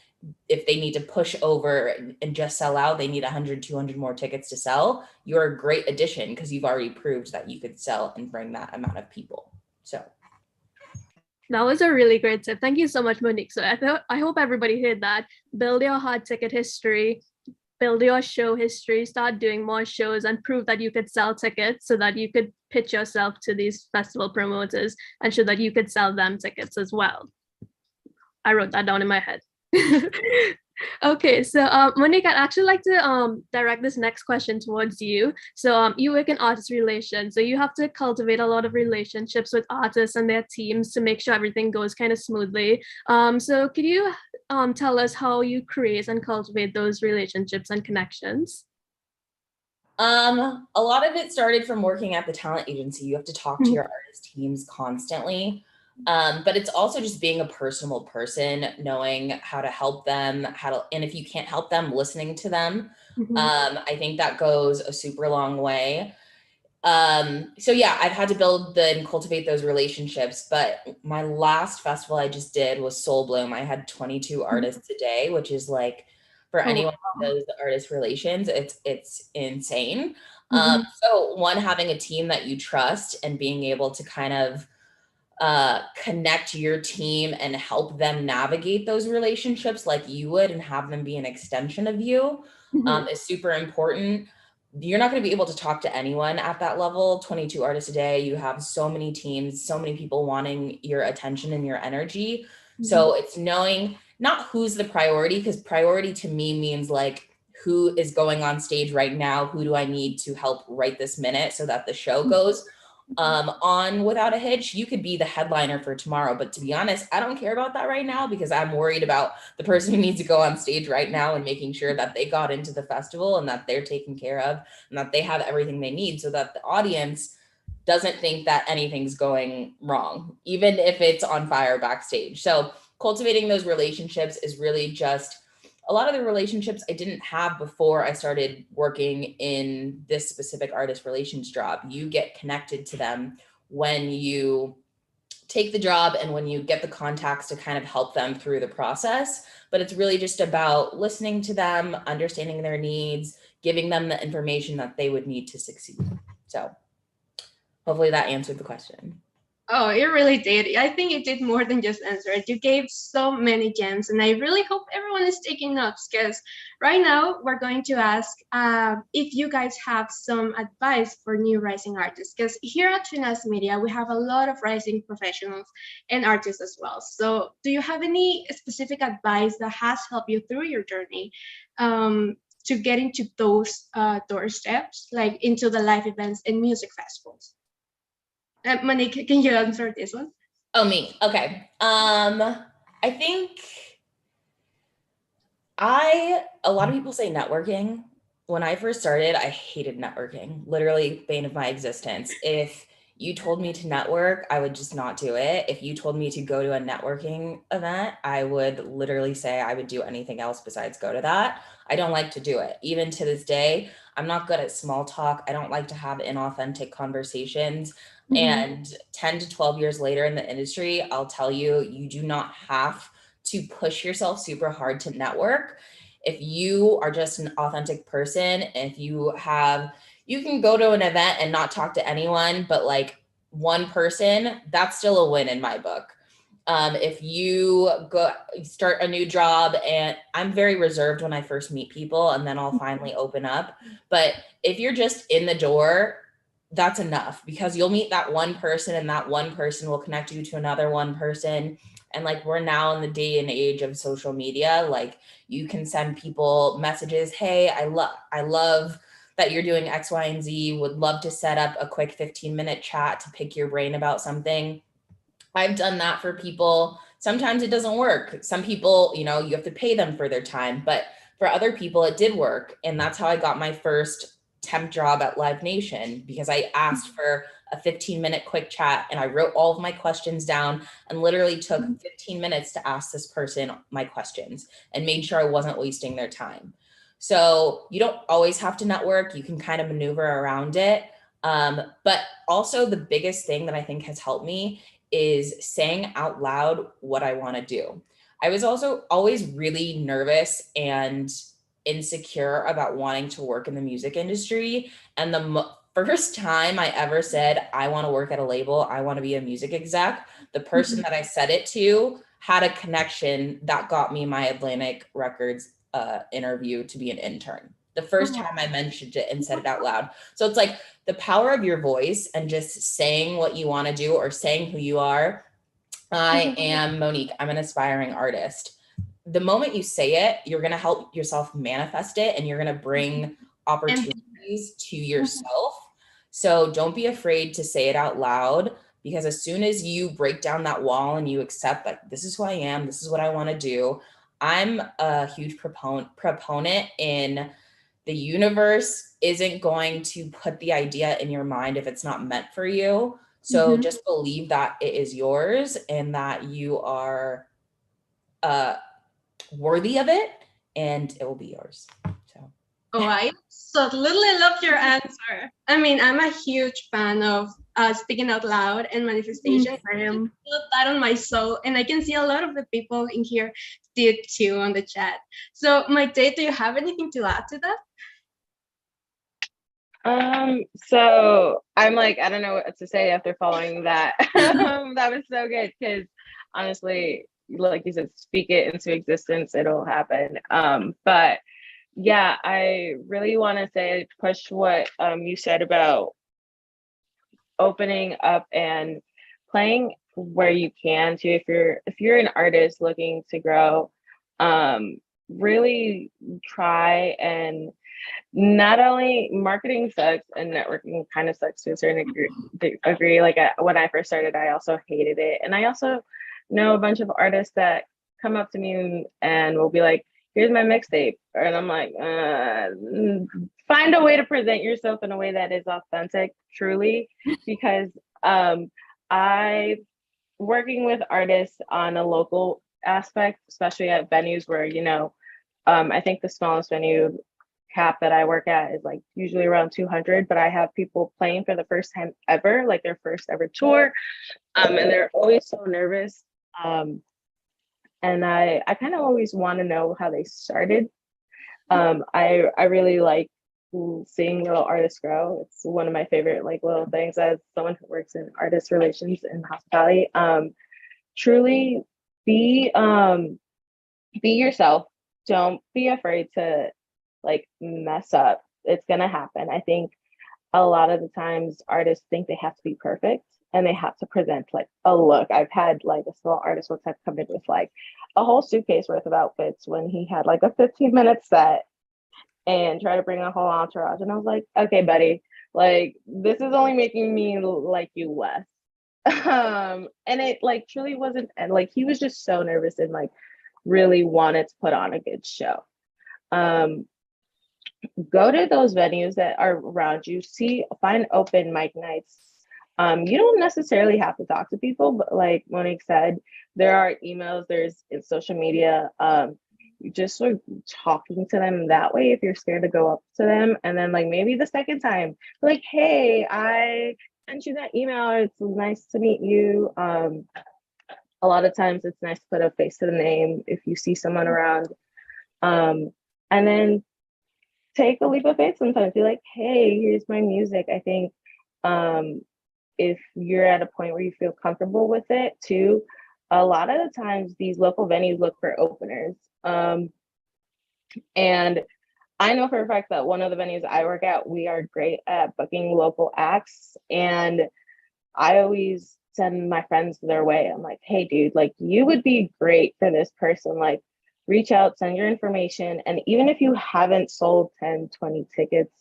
If they need to push over and just sell out, they need 100, 200 more tickets to sell. You're a great addition because you've already proved that you could sell and bring that amount of people. So that was a really great tip. Thank you so much, Monique. So I hope everybody heard that. Build your hard ticket history, build your show history, start doing more shows, and prove that you could sell tickets so that you could pitch yourself to these festival promoters and show that you could sell them tickets as well. I wrote that down in my head. Okay, so Monique, I'd actually like to direct this next question towards you. So you work in artist relations, so you have to cultivate a lot of relationships with artists and their teams to make sure everything goes kind of smoothly. So could you tell us how you create and cultivate those relationships and connections? A lot of it started from working at the talent agency. You have to talk to your artist teams constantly. But it's also just being a personable person, knowing how to help them, and if you can't help them, listening to them. I think that goes a super long way. So yeah, I've had to build and cultivate those relationships, but my last festival I just did was Blume. I had 22 artists a day, which is like, for anyone who knows the artist relations, it's insane. So one, having a team that you trust and being able to kind of connect your team and help them navigate those relationships like you would, and have them be an extension of you is super important. You're not going to be able to talk to anyone at that level. 22 artists a day, you have so many teams, so many people wanting your attention and your energy. So it's knowing not who's the priority, because priority to me means like, who is going on stage right now? Who do I need to help right this minute so that the show goes on without a hitch? You could be the headliner for tomorrow, but to be honest, I don't care about that right now, because I'm worried about the person who needs to go on stage right now and making sure that they got into the festival and that they're taken care of and that they have everything they need, so that the audience doesn't think that anything's going wrong, even if it's on fire backstage. So cultivating those relationships is really just a lot of the relationships I didn't have before I started working in this specific artist relations job. You get connected to them when you take the job and when you get the contacts to kind of help them through the process. But it's really just about listening to them, understanding their needs, giving them the information that they would need to succeed. So hopefully that answered the question. Oh, it really did. I think it did more than just answer it. You gave so many gems, and I really hope everyone is taking notes, because right now we're going to ask if you guys have some advice for new rising artists, because here at Finessed Media, we have a lot of rising professionals and artists as well. So do you have any specific advice that has helped you through your journey to get into those doorsteps, like into the live events and music festivals? Monique, can you answer this one? Oh, me. Okay. I think a lot of people say networking. When I first started, I hated networking, literally bane of my existence. If you told me to network, I would just not do it. If you told me to go to a networking event, I would literally say I would do anything else besides go to that. I don't like to do it. Even to this day, I'm not good at small talk. I don't like to have inauthentic conversations. And 10 to 12 years later in the industry, I'll tell you, you do not have to push yourself super hard to network. If you are just an authentic person, if you can go to an event and not talk to anyone, but like one person, that's still a win in my book. If you start a new job, and I'm very reserved when I first meet people, and then I'll finally open up. But if you're just in the door, that's enough, because you'll meet that one person, and that one person will connect you to another one person. And like, we're now in the day and age of social media. Like, you can send people messages. Hey, I love that you're doing X, Y, and Z. Would love to set up a quick 15-minute chat to pick your brain about something. I've done that for people. Sometimes it doesn't work. Some people, you have to pay them for their time, but for other people, it did work. And that's how I got my first temp job at Live Nation, because I asked for a 15-minute quick chat and I wrote all of my questions down and literally took 15 minutes to ask this person my questions and made sure I wasn't wasting their time. So you don't always have to network. You can kind of maneuver around it. But also the biggest thing that I think has helped me is saying out loud what I want to do. I was also always really nervous and insecure about wanting to work in the music industry. And the first time I ever said, I want to work at a label, I want to be a music exec, the person that I said it to had a connection that got me my Atlantic Records interview to be an intern. The first time I mentioned it and said it out loud. So it's like the power of your voice and just saying what you want to do or saying who you are. I am Monique. I'm an aspiring artist. The moment you say it, you're going to help yourself manifest it and you're going to bring opportunities to yourself. So don't be afraid to say it out loud, because as soon as you break down that wall and you accept, like, this is who I am, this is what I want to do. I'm a huge proponent in the universe isn't going to put the idea in your mind if it's not meant for you. So just believe that it is yours and that you are worthy of it, and it will be yours. So. Oh, I absolutely love your answer. I mean, I'm a huge fan of speaking out loud and manifestation. I feel that on my soul, and I can see a lot of the people in here did too on the chat. So, Maythe, do you have anything to add to that? So I'm like, I don't know what to say after following that. That was so good, because honestly, like you said, speak it into existence, it'll happen. But yeah, I really want to say, push what you said about opening up and playing where you can too. If you're an artist looking to grow, really try. And not only marketing sucks and networking kind of sucks to a certain degree. Like when I first started, I also hated it. And I also know a bunch of artists that come up to me and will be like, here's my mixtape. And I'm like, find a way to present yourself in a way that is authentic, truly, because I working with artists on a local aspect, especially at venues where, I think the smallest venue cap that I work at is like usually around 200, but I have people playing for the first time ever, like their first ever tour. And they're always so nervous. And I kind of always want to know how they started. I really like seeing little artists grow. It's one of my favorite like little things as someone who works in artist relations and hospitality. Truly be yourself. Don't be afraid to like mess up. It's gonna happen. I think a lot of the times artists think they have to be perfect and they have to present like a look. I've had like a small artist once have come in with like a whole suitcase worth of outfits when he had like a 15-minute set and try to bring a whole entourage. And I was like, okay, buddy, like this is only making me like you less. And it like truly wasn't, and like he was just so nervous and like really wanted to put on a good show. Go to those venues that are around you, find open mic nights. You don't necessarily have to talk to people, but like Monique said, there are emails, there's in social media. Just sort of talking to them that way if you're scared to go up to them. And then like maybe the second time, like, hey, I sent you that email. It's nice to meet you. A lot of times it's nice to put a face to the name if you see someone around. And then take a leap of faith sometimes. Be like, hey, here's my music. I think if you're at a point where you feel comfortable with it too, a lot of the times these local venues look for openers. And I know for a fact that one of the venues I work at, we are great at booking local acts. And I always send my friends their way. I'm like, hey, dude, like you would be great for this person. Like reach out, send your information. And even if you haven't sold 10, 20 tickets,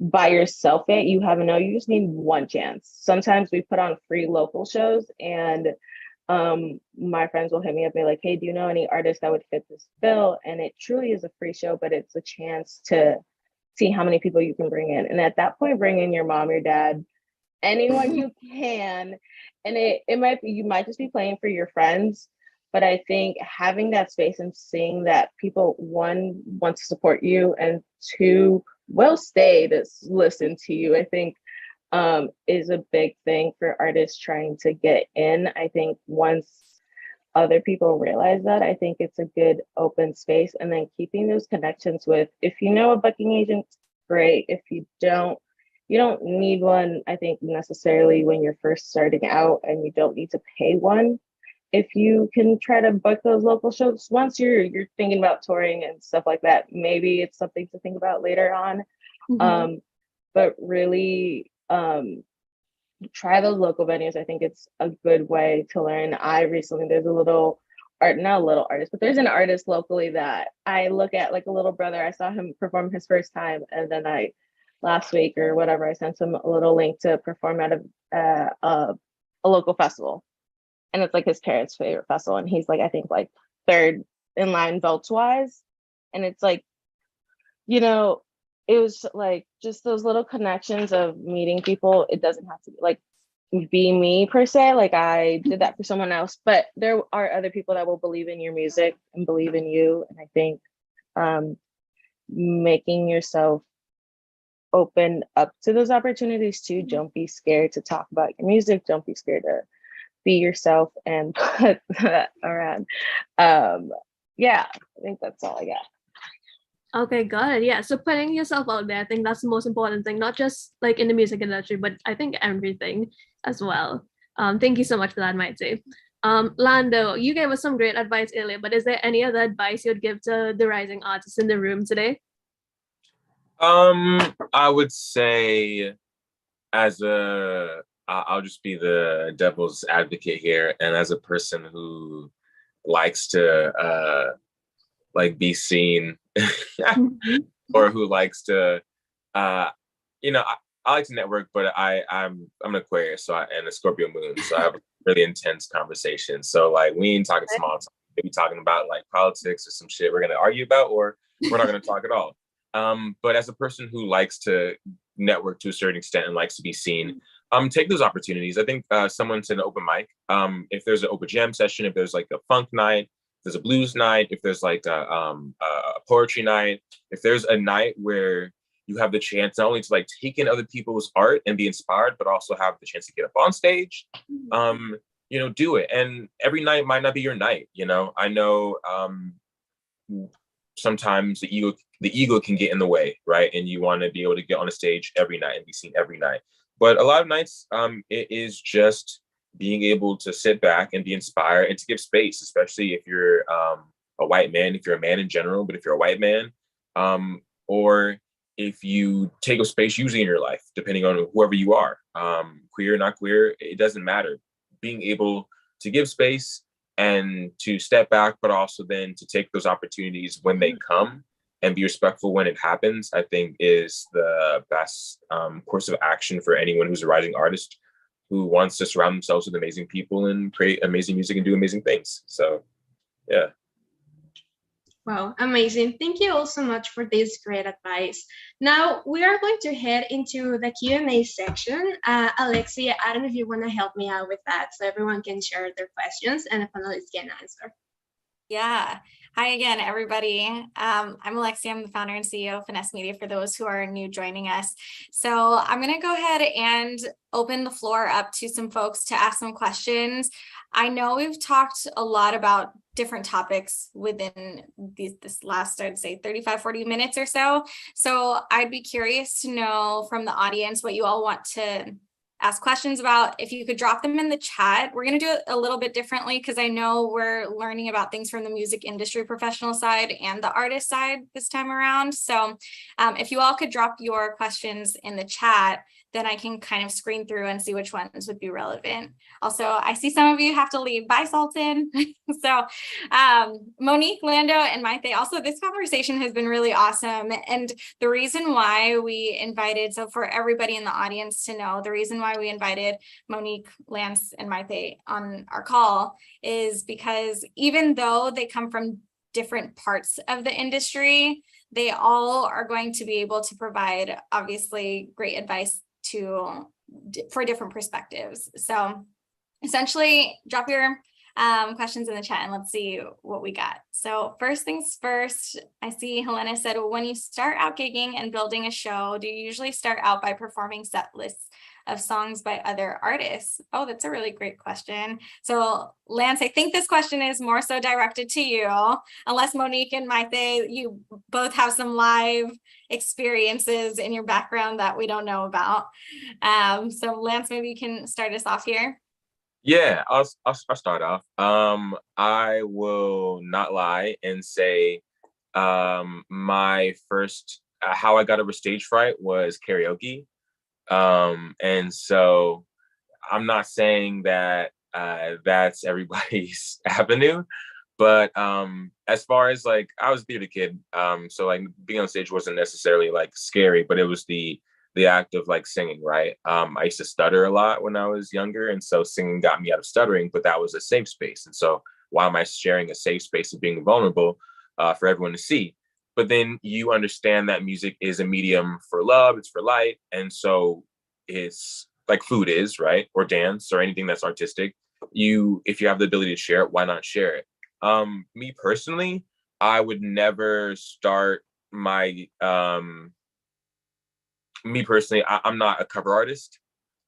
by yourself it. You just need one chance. Sometimes we put on free local shows, and my friends will hit me up and be like, hey, do you know any artists that would fit this bill? And it truly is a free show, but it's a chance to see how many people you can bring in. And at that point, bring in your mom, your dad, anyone you can. And it might be, you might just be playing for your friends, but I think having that space and seeing that people, one, want to support you, and two, will stay to listen to you, I think is a big thing for artists trying to get in. I think once other people realize that, I think it's a good open space. And then keeping those connections with, if you know a booking agent, great. If you don't need one, I think, necessarily when you're first starting out, and you don't need to pay one. If you can try to book those local shows once you're thinking about touring and stuff like that, maybe it's something to think about later on. But really try those local venues. I think it's a good way to learn. There's there's an artist locally that I look at like a little brother. I saw him perform his first time, and then last week or whatever, I sent him a little link to perform at a local festival. And it's like his parents' favorite festival. And he's like, I think like third in line votes wise. And it's like, it was like just those little connections of meeting people. It doesn't have to be like be me per se. Like I did that for someone else, but there are other people that will believe in your music and believe in you. And I think making yourself open up to those opportunities too. Don't be scared to talk about your music. Don't be scared to be yourself and put that around. Yeah, I think that's all I got. Okay, got it. Yeah, so putting yourself out there, I think that's the most important thing, not just like in the music industry, but I think everything as well. Thank you so much for that, Maythe. Lando, you gave us some great advice earlier, but is there any other advice you'd give to the rising artists in the room today? I would say, I'll just be the devil's advocate here, and as a person who likes to be seen, or who likes to I like to network, but I'm an Aquarius, and a Scorpio moon, so I have really intense conversations. So like we ain't talking small talk, maybe talking about like politics or some shit we're gonna argue about, or we're not gonna talk at all. But as a person who likes to network to a certain extent and likes to be seen, take those opportunities. I think someone said an open mic. If there's an open jam session, if there's like a funk night, if there's a blues night, if there's like a poetry night, if there's a night where you have the chance not only to like take in other people's art and be inspired, but also have the chance to get up on stage, do it. And every night might not be your night. I know sometimes the ego can get in the way, right? And you want to be able to get on a stage every night and be seen every night. But a lot of nights, it is just being able to sit back and be inspired and to give space, especially if you're a white man, if you're a man in general, but if you're a white man, or if you take up space usually in your life, depending on whoever you are, queer, not queer, it doesn't matter. Being able to give space and to step back, but also then to take those opportunities when they come and be respectful when it happens, I think is the best course of action for anyone who's a rising artist who wants to surround themselves with amazing people and create amazing music and do amazing things. So, yeah. Wow, amazing. Thank you all so much for this great advice. Now we are going to head into the Q&A section. Alexia, I don't know if you want to help me out with that so everyone can share their questions and the panelists can answer. Yeah. Hi again, everybody. I'm Alexia. I'm the founder and CEO of Finessed Media for those who are new joining us. So I'm going to go ahead and open the floor up to some folks to ask some questions. I know we've talked a lot about different topics within this last, I'd say 35, 40 minutes or so. So I'd be curious to know from the audience what you all want to ask questions about. If you could drop them in the chat. We're going to do it a little bit differently because I know we're learning about things from the music industry professional side and the artist side this time around. So if you all could drop your questions in the chat, then I can kind of screen through and see which ones would be relevant. Also, I see some of you have to leave. Bye, Sultan. So Monique, Lando, and Maythe, also this conversation has been really awesome. And the reason why we invited, so for everybody in the audience to know, the reason why we invited Monique, Lance, and Maythe on our call is because even though they come from different parts of the industry, they all are going to be able to provide obviously great advice for different perspectives. So essentially drop your questions in the chat and let's see what we got. So first things first, I see Helena said, well, when you start out gigging and building a show, do you usually start out by performing set lists of songs by other artists? Oh, that's a really great question. So Lance, I think this question is more so directed to you, unless Monique and Maythe, you both have some live experiences in your background that we don't know about. So Lance, maybe you can start us off here. Yeah, I'll start off. I will not lie and say my first how I got over stage fright was karaoke. And so I'm not saying that that's everybody's avenue, but as far as like, I was a theater kid, so like being on stage wasn't necessarily like scary, but it was the act of like singing, right? I used to stutter a lot when I was younger, and so singing got me out of stuttering, but that was a safe space. And so why am I sharing a safe space of being vulnerable for everyone to see? But then you understand that music is a medium for love, it's for light. And so it's like food is, right? Or dance or anything that's artistic. If you have the ability to share it, why not share it? Me personally, I would never start my, me personally, I'm not a cover artist.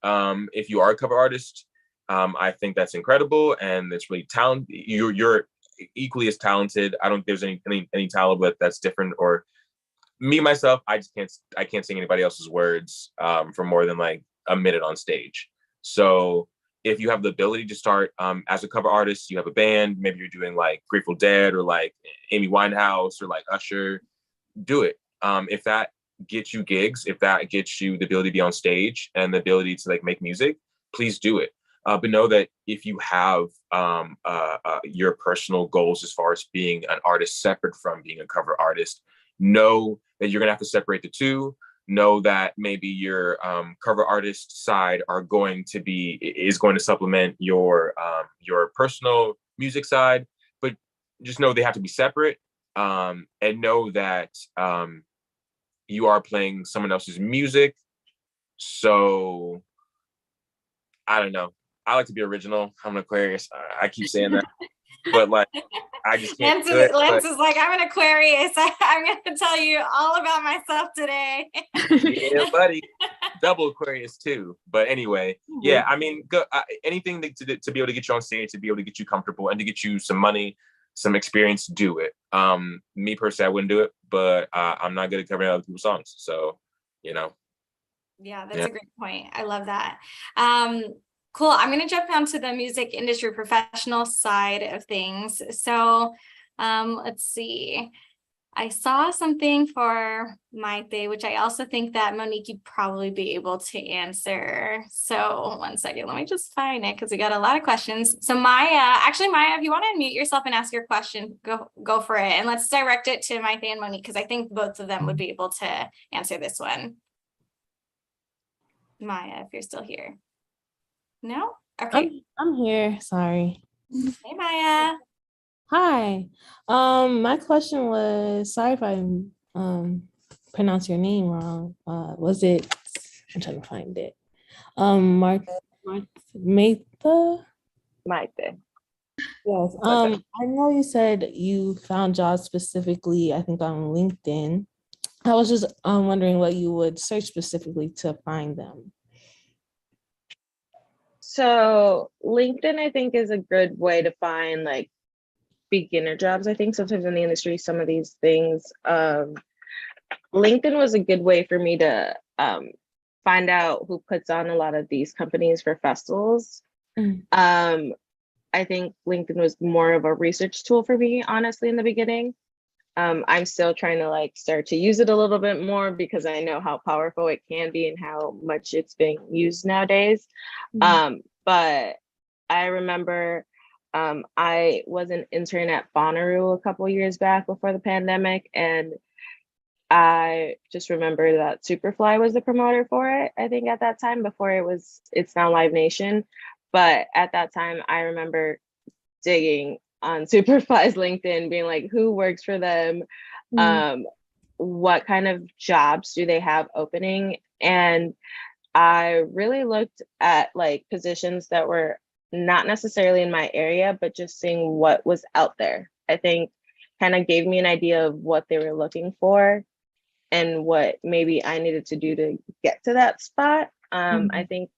If you are a cover artist, I think that's incredible and it's really talented. You're equally as talented. I don't think there's any talent but that's different. Or me myself, I can't sing anybody else's words for more than like a minute on stage. So if you have the ability to start as a cover artist, you have a band, maybe you're doing like Grateful Dead or like Amy Winehouse or like Usher, do it. If that gets you gigs, if that gets you the ability to be on stage and the ability to like make music, please do it. But know that if you have your personal goals as far as being an artist separate from being a cover artist, know that you're gonna have to separate the two. Know that maybe your cover artist side is going to supplement your personal music side, but just know they have to be separate. And know that you are playing someone else's music. So I don't know. I like to be original. I'm an Aquarius. I keep saying that, but like, I just can't do it. Lance is like, I'm an Aquarius. I'm going to tell you all about myself today. Yeah, buddy. Double Aquarius too. But anyway, yeah, I mean, anything to be able to get you on stage, to be able to get you comfortable and to get you some money, some experience, do it. Me personally, I wouldn't do it, but I'm not good at covering other people's songs. So, you know. Yeah, that's a great point. I love that. Cool. I'm going to jump down to the music industry professional side of things. So let's see. I saw something for Maythe, which I also think that Monique, you'd probably be able to answer. So 1 second, let me just find it because we got a lot of questions. So Maya, if you want to unmute yourself and ask your question, go for it. And let's direct it to Maythe and Monique because I think both of them would be able to answer this one. Maya, if you're still here. No? Okay. I'm here. Sorry. Hey, Maya. Hi. My question was, sorry if I pronounce your name wrong. Was it? I'm trying to find it. Maythe? Maythe. Yes. I know you said you found jobs specifically, I think on LinkedIn. I was just wondering what you would search specifically to find them. So LinkedIn, I think, is a good way to find like beginner jobs. I think sometimes in the industry, some of these things, LinkedIn was a good way for me to find out who puts on a lot of these companies for festivals. I think LinkedIn was more of a research tool for me, honestly, in the beginning. I'm still trying to like start to use it a little bit more because I know how powerful it can be and how much it's being used nowadays. But I remember I was an intern at Bonnaroo a couple years back before the pandemic, and I just remember that Superfly was the promoter for it, I think at that time, before it's now Live Nation. But at that time, I remember digging on Superfly's LinkedIn, being like, who works for them? What kind of jobs do they have opening? And I really looked at like positions that were not necessarily in my area, but just seeing what was out there. I think kind of gave me an idea of what they were looking for and what maybe I needed to do to get to that spot. I think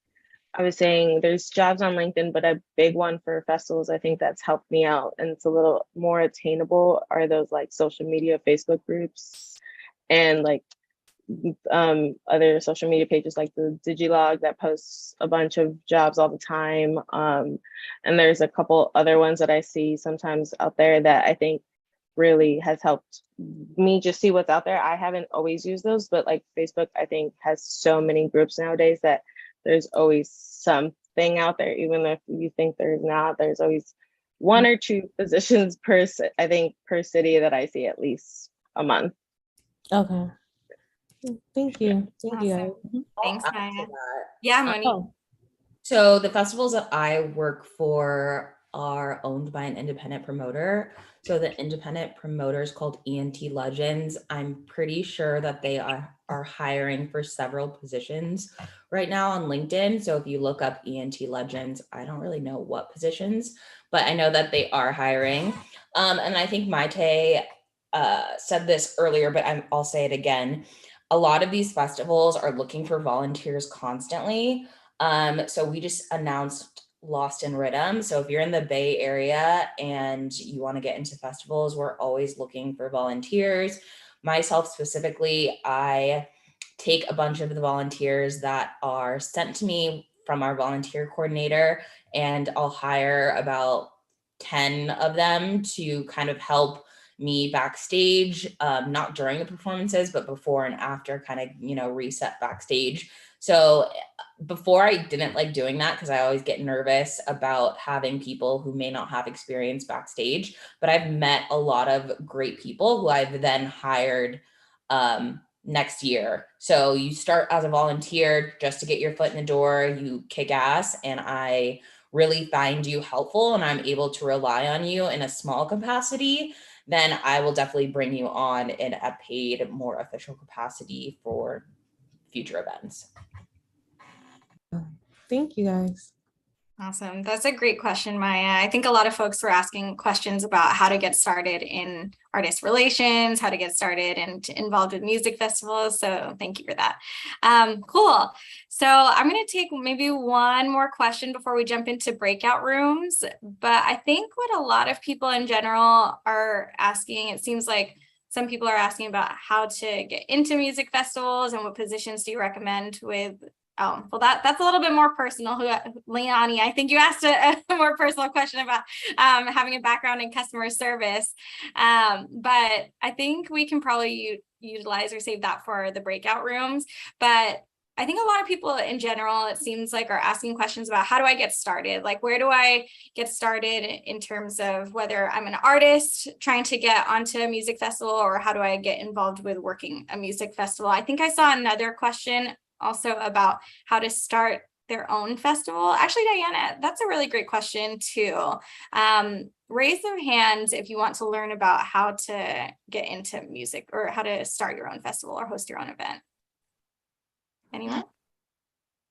I was saying there's jobs on LinkedIn, but a big one for festivals, I think that's helped me out and it's a little more attainable, are those like social media, Facebook groups, and like other social media pages like the Digilog that posts a bunch of jobs all the time. And there's a couple other ones that I see sometimes out there that I think really has helped me just see what's out there. I haven't always used those, but like Facebook, I think has so many groups nowadays that there's always something out there, even if you think there's not. There's always one or two positions per city that I see at least a month. Okay. Thank you. Thank you. Awesome. Thanks, Maya. Yeah, Monique. So the festivals that I work for are owned by an independent promoter. So the independent promoter is called ENT Legends. I'm pretty sure that they are hiring for several positions right now on LinkedIn. So if you look up ENT Legends, I don't really know what positions, but I know that they are hiring. And I think Maythe said this earlier, but I'll say it again. A lot of these festivals are looking for volunteers constantly. So we just announced Lost in Riddim. So if you're in the Bay Area and you want to get into festivals, we're always looking for volunteers. Myself specifically, I take a bunch of the volunteers that are sent to me from our volunteer coordinator, and I'll hire about 10 of them to kind of help me backstage, not during the performances, but before and after, kind of, reset backstage. So before, I didn't like doing that because I always get nervous about having people who may not have experience backstage, but I've met a lot of great people who I've then hired next year. So you start as a volunteer just to get your foot in the door, you kick ass, and I really find you helpful and I'm able to rely on you in a small capacity, then I will definitely bring you on in a paid, more official capacity for future events. Thank you, guys. Awesome. That's a great question, Maya. I think a lot of folks were asking questions about how to get started in artist relations, how to get started and involved with music festivals. So thank you for that. Cool. So I'm going to take maybe one more question before we jump into breakout rooms. But I think what a lot of people in general are asking, it seems like some people are asking about how to get into music festivals and what positions do you recommend with. Oh, well, that's a little bit more personal. Leonie, I think you asked a more personal question about having a background in customer service. But I think we can probably utilize or save that for the breakout rooms. But I think a lot of people in general, it seems like, are asking questions about how do I get started? Like, where do I get started in terms of whether I'm an artist trying to get onto a music festival, or how do I get involved with working a music festival? I think I saw another question also about how to start their own festival. Actually, Diana, that's a really great question too. Raise your hands if you want to learn about how to get into music or how to start your own festival or host your own event. Anyone?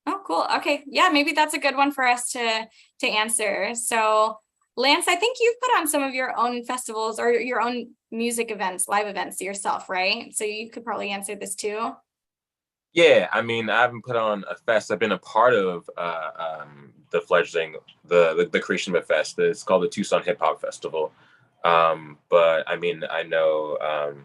Oh, cool. Okay. Yeah, maybe that's a good one for us to answer. So Lance, I think you've put on some of your own festivals or your own music events, live events yourself, right? So you could probably answer this too. Yeah, I mean, I haven't put on a fest. I've been a part of the fledgling, the creation of a fest. It's called the Tucson Hip Hop Festival. But I mean, I know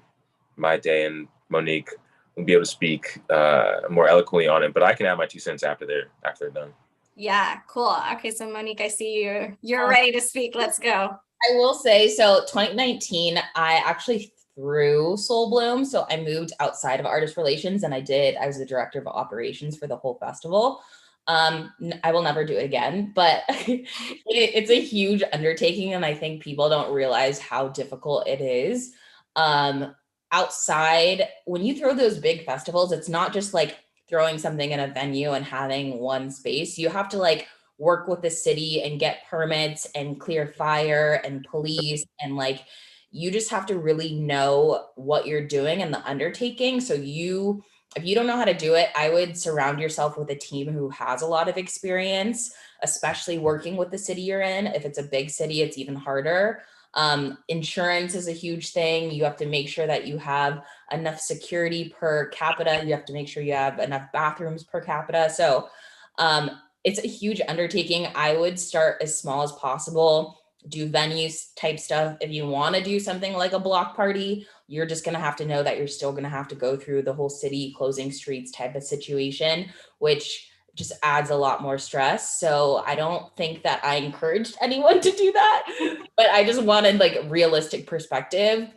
Maythe and Monique will be able to speak more eloquently on it. But I can add my 2 cents after they're done. Yeah, cool. Okay, so Monique, I see you're ready to speak. Let's go. I will say, so 2019, I actually through Soul Bloom. So I moved outside of artist relations and I was the director of operations for the whole festival. I will never do it again, but it's a huge undertaking. And I think people don't realize how difficult it is. Outside, when you throw those big festivals, it's not just like throwing something in a venue and having one space. You have to like work with the city and get permits and clear fire and police, and like you just have to really know what you're doing and the undertaking. So if you don't know how to do it, I would surround yourself with a team who has a lot of experience, especially working with the city you're in. If it's a big city, it's even harder. Insurance is a huge thing. You have to make sure that you have enough security per capita. You have to make sure you have enough bathrooms per capita. So it's a huge undertaking. I would start as small as possible, do venues type stuff. If you want to do something like a block party, you're just going to have to know that you're still going to have to go through the whole city closing streets type of situation, which just adds a lot more stress. So I don't think that I encouraged anyone to do that, but I just wanted like realistic perspective.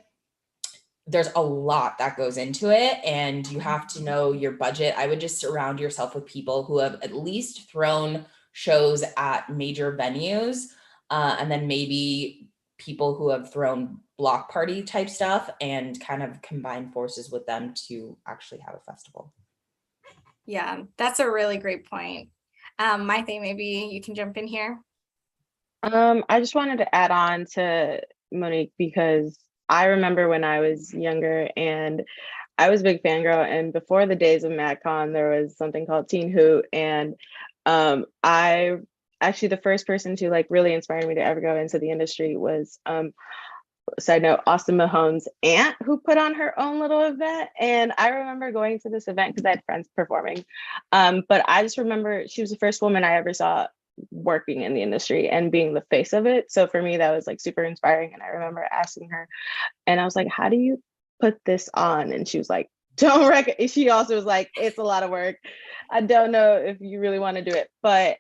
There's a lot that goes into it and you have to know your budget. I would just surround yourself with people who have at least thrown shows at major venues, and then maybe people who have thrown block party type stuff, and kind of combine forces with them to actually have a festival. Yeah, that's a really great point. Maythe, maybe you can jump in here. I just wanted to add on to Monique because I remember when I was younger and I was a big fangirl, and before the days of MadCon, there was something called Teen Hoot, and I actually the first person to like really inspire me to ever go into the industry was side note, Austin Mahone's aunt, who put on her own little event. And I remember going to this event because I had friends performing. But I just remember she was the first woman I ever saw working in the industry and being the face of it. So for me, that was like super inspiring. And I remember asking her, and I was like, how do you put this on? And she was like, she also was like, it's a lot of work. I don't know if you really want to do it. But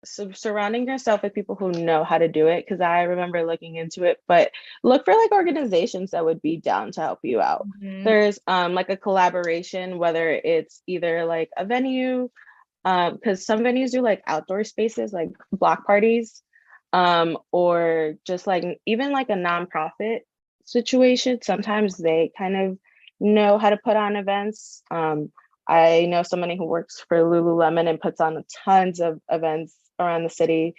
so surrounding yourself with people who know how to do it, because I remember looking into it, but look for like organizations that would be down to help you out. There's like a collaboration, whether it's either like a venue, because some venues do like outdoor spaces like block parties, or just like even like a nonprofit situation. Sometimes they kind of know how to put on events. I know somebody who works for Lululemon and puts on tons of events around the city,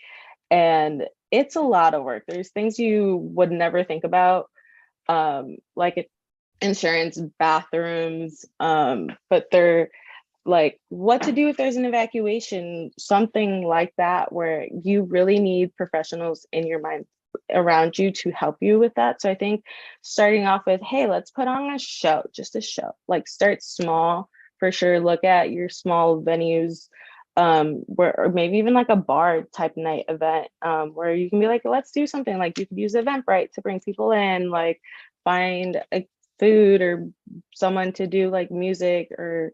and it's a lot of work. There's things you would never think about, like insurance, bathrooms, but they're like what to do if there's an evacuation, something like that, where you really need professionals in your mind around you to help you with that. So I think starting off with, hey, let's put on a show, just a show, like start small for sure. Look at your small venues, where, or maybe even like a bar type night event, where you can be like, let's do something, like you could use Eventbrite to bring people in, like find a food or someone to do like music or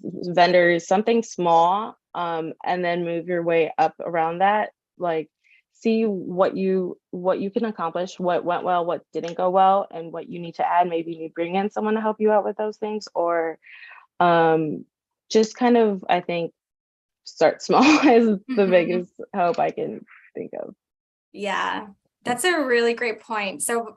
vendors, something small, and then move your way up around that. Like see what you can accomplish, what went well, what didn't go well, and what you need to add. Maybe you need to bring in someone to help you out with those things, or just kind of, I think, start small is the biggest hope I can think of. Yeah, that's a really great point. So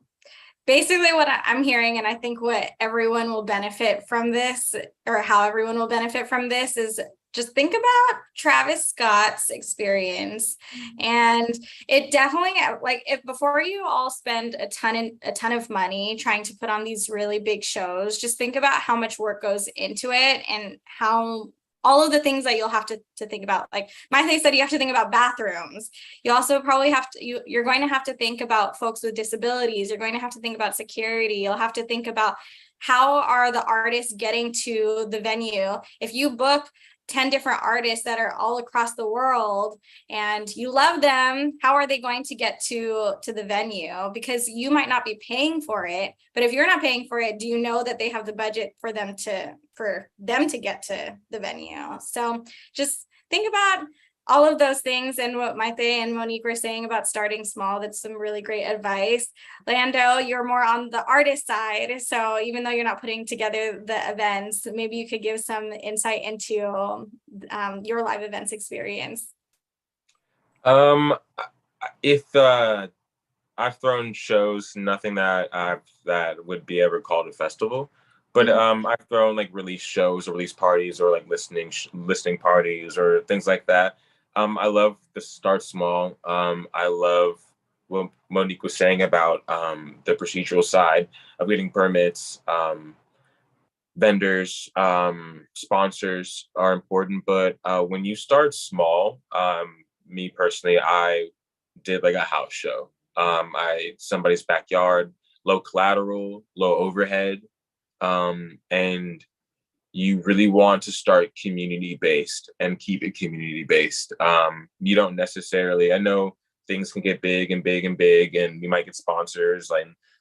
basically what I'm hearing, and I think what everyone will benefit from this, or how everyone will benefit from this, is just think about Travis Scott's experience. And it definitely, like, if before you all spend a ton of money trying to put on these really big shows, just think about how much work goes into it, and how all of the things that you'll have to think about. Like Maythe said, you have to think about bathrooms. You also probably have to, you're going to have to think about folks with disabilities. You're going to have to think about security. You'll have to think about how are the artists getting to the venue. If you book 10 different artists that are all across the world and you love them, how are they going to get to the venue? Because you might not be paying for it, but if you're not paying for it, do you know that they have the budget for them to get to the venue? So just think about all of those things and what Maythe and Monique were saying about starting small, that's some really great advice. Lando, you're more on the artist side. So even though you're not putting together the events, maybe you could give some insight into your live events experience. If I've thrown shows, nothing that would be ever called a festival, but I've thrown like release shows or release parties or like listening parties or things like that. I love to start small. I love what Monique was saying about the procedural side of getting permits. Vendors, sponsors are important, but when you start small, me personally, I did like a house show. Somebody's backyard, low collateral, low overhead, and you really want to start community based and keep it community based. You don't necessarily, I know things can get big and big and big, and you might get sponsors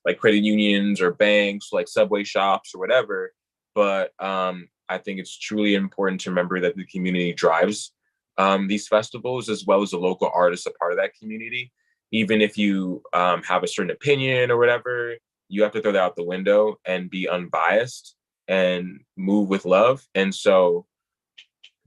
like credit unions or banks, like Subway shops or whatever. But I think it's truly important to remember that the community drives these festivals, as well as the local artists a part of that community. Even if you have a certain opinion or whatever, you have to throw that out the window and be unbiased and move with love. And so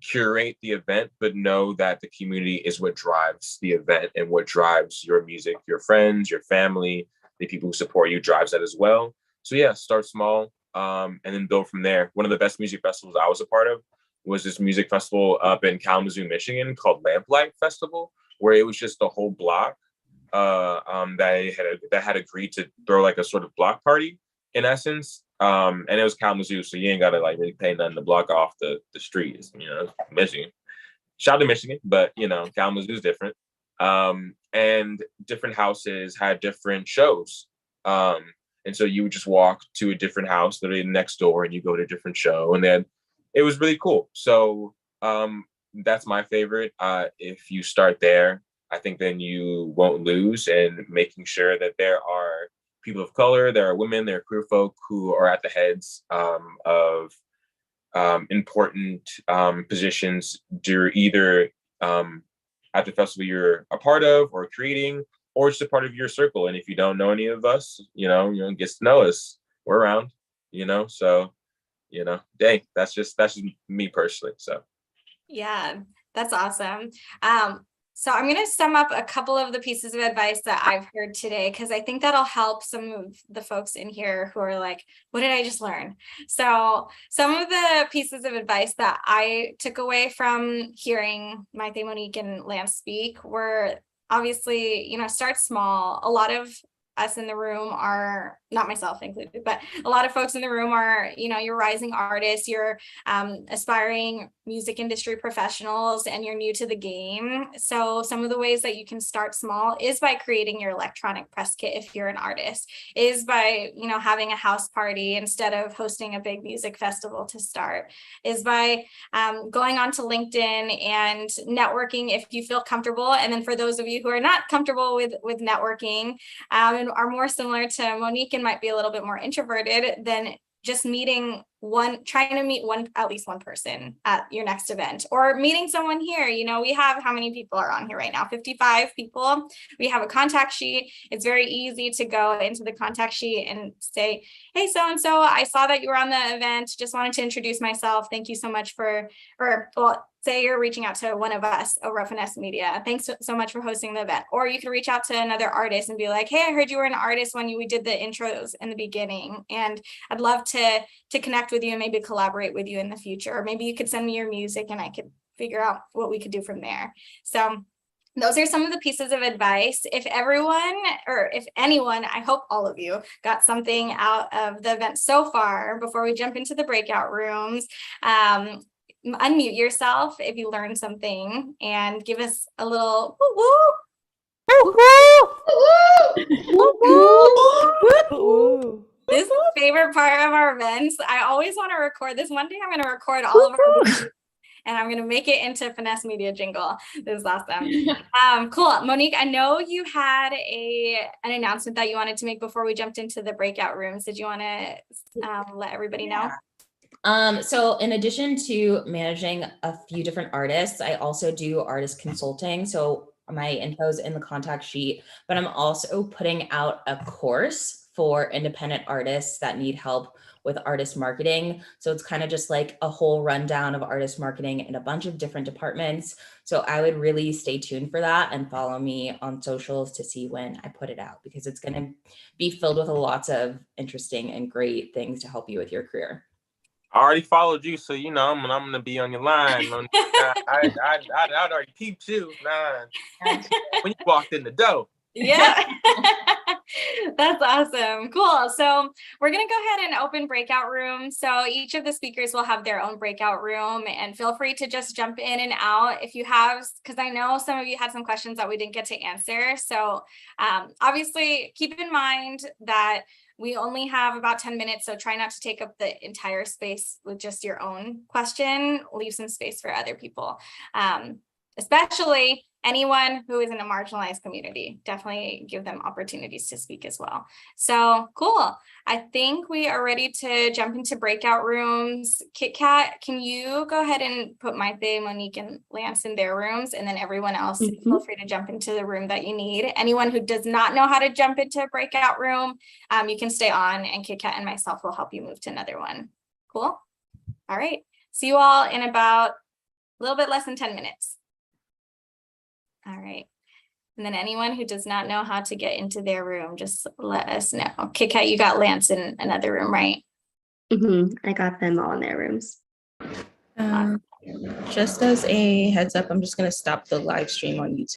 curate the event, but know that the community is what drives the event and what drives your music, your friends, your family, the people who support you drives that as well. So yeah, start small and then build from there. One of the best music festivals I was a part of was this music festival up in Kalamazoo, Michigan called Lamplight Festival, where it was just a whole block that had agreed to throw like a sort of block party in essence. And it was Kalamazoo, so you ain't gotta like really pay nothing to block off the street. You know, Michigan. Shout out to Michigan, but you know, Kalamazoo's different. And different houses had different shows. And so you would just walk to a different house literally next door and you go to a different show. And then it was really cool. So that's my favorite. If you start there, I think then you won't lose, and making sure that there are people of color, there are women, there are queer folk who are at the heads of important positions either at the festival you're a part of or creating, or just a part of your circle. And if you don't know any of us, you know, get to know us. We're around, you know, so, you know, dang, that's just me personally. So. Yeah, that's awesome. So I'm going to sum up a couple of the pieces of advice that I've heard today, because I think that'll help some of the folks in here who are like, what did I just learn? So some of the pieces of advice that I took away from hearing Maythe, Monique, and Lance speak were obviously, you know, start small. A lot of us in the room are, not myself included, but a lot of folks in the room are, you know, you're rising artists, you're aspiring music industry professionals, and you're new to the game. So some of the ways that you can start small is by creating your electronic press kit if you're an artist, is by, you know, having a house party instead of hosting a big music festival to start, is by going onto LinkedIn and networking if you feel comfortable. And then for those of you who are not comfortable with networking and are more similar to Monique and might be a little bit more introverted, then just trying to meet at least one person at your next event, or meeting someone here. You know, we have, how many people are on here right now? 55 people. We have a contact sheet. It's very easy to go into the contact sheet and say, hey, so-and-so, I saw that you were on the event. Just wanted to introduce myself. Thank you so much say you're reaching out to one of us over at Finessed Media. Thanks so much for hosting the event. Or you could reach out to another artist and be like, hey, I heard you were an artist when we did the intros in the beginning, and I'd love to connect with you and maybe collaborate with you in the future. Or maybe you could send me your music and I could figure out what we could do from there. So those are some of the pieces of advice. If anyone, I hope all of you got something out of the event so far. Before we jump into the breakout rooms, unmute yourself if you learned something and give us a little woo woo. This is the favorite part of our events. I always want to record this. One day I'm going to record all of our and I'm going to make it into Finessed Media jingle. This is awesome. Cool. Monique, I know you had an announcement that you wanted to make before we jumped into the breakout rooms. Did you want to let everybody know? So in addition to managing a few different artists, I also do artist consulting. So my info's in the contact sheet, but I'm also putting out a course for independent artists that need help with artist marketing. So it's kind of just like a whole rundown of artist marketing in a bunch of different departments. So I would really stay tuned for that and follow me on socials to see when I put it out, because it's going to be filled with lots of interesting and great things to help you with your career. I already followed you, so you know I'm gonna be on your line. I already peeped you. When you walked in the door. Yeah. That's awesome. Cool. So we're going to go ahead and open breakout rooms. So each of the speakers will have their own breakout room, and feel free to just jump in and out if you have, because I know some of you had some questions that we didn't get to answer. So obviously keep in mind that we only have about 10 minutes, so try not to take up the entire space with just your own question. Leave some space for other people, especially anyone who is in a marginalized community. Definitely give them opportunities to speak as well. So cool. I think we are ready to jump into breakout rooms. Kit Kat, can you go ahead and put Maythe, Monique, and Lance in their rooms, and then everyone else feel free to jump into the room that you need. Anyone who does not know how to jump into a breakout room, you can stay on, and Kit Kat and myself will help you move to another one. Cool. All right. See you all in about a little bit less than 10 minutes. All right. And then anyone who does not know how to get into their room, just let us know. Kit Kat, you got Lance in another room, right? I got them all in their rooms. Just as a heads up, I'm just going to stop the live stream on YouTube.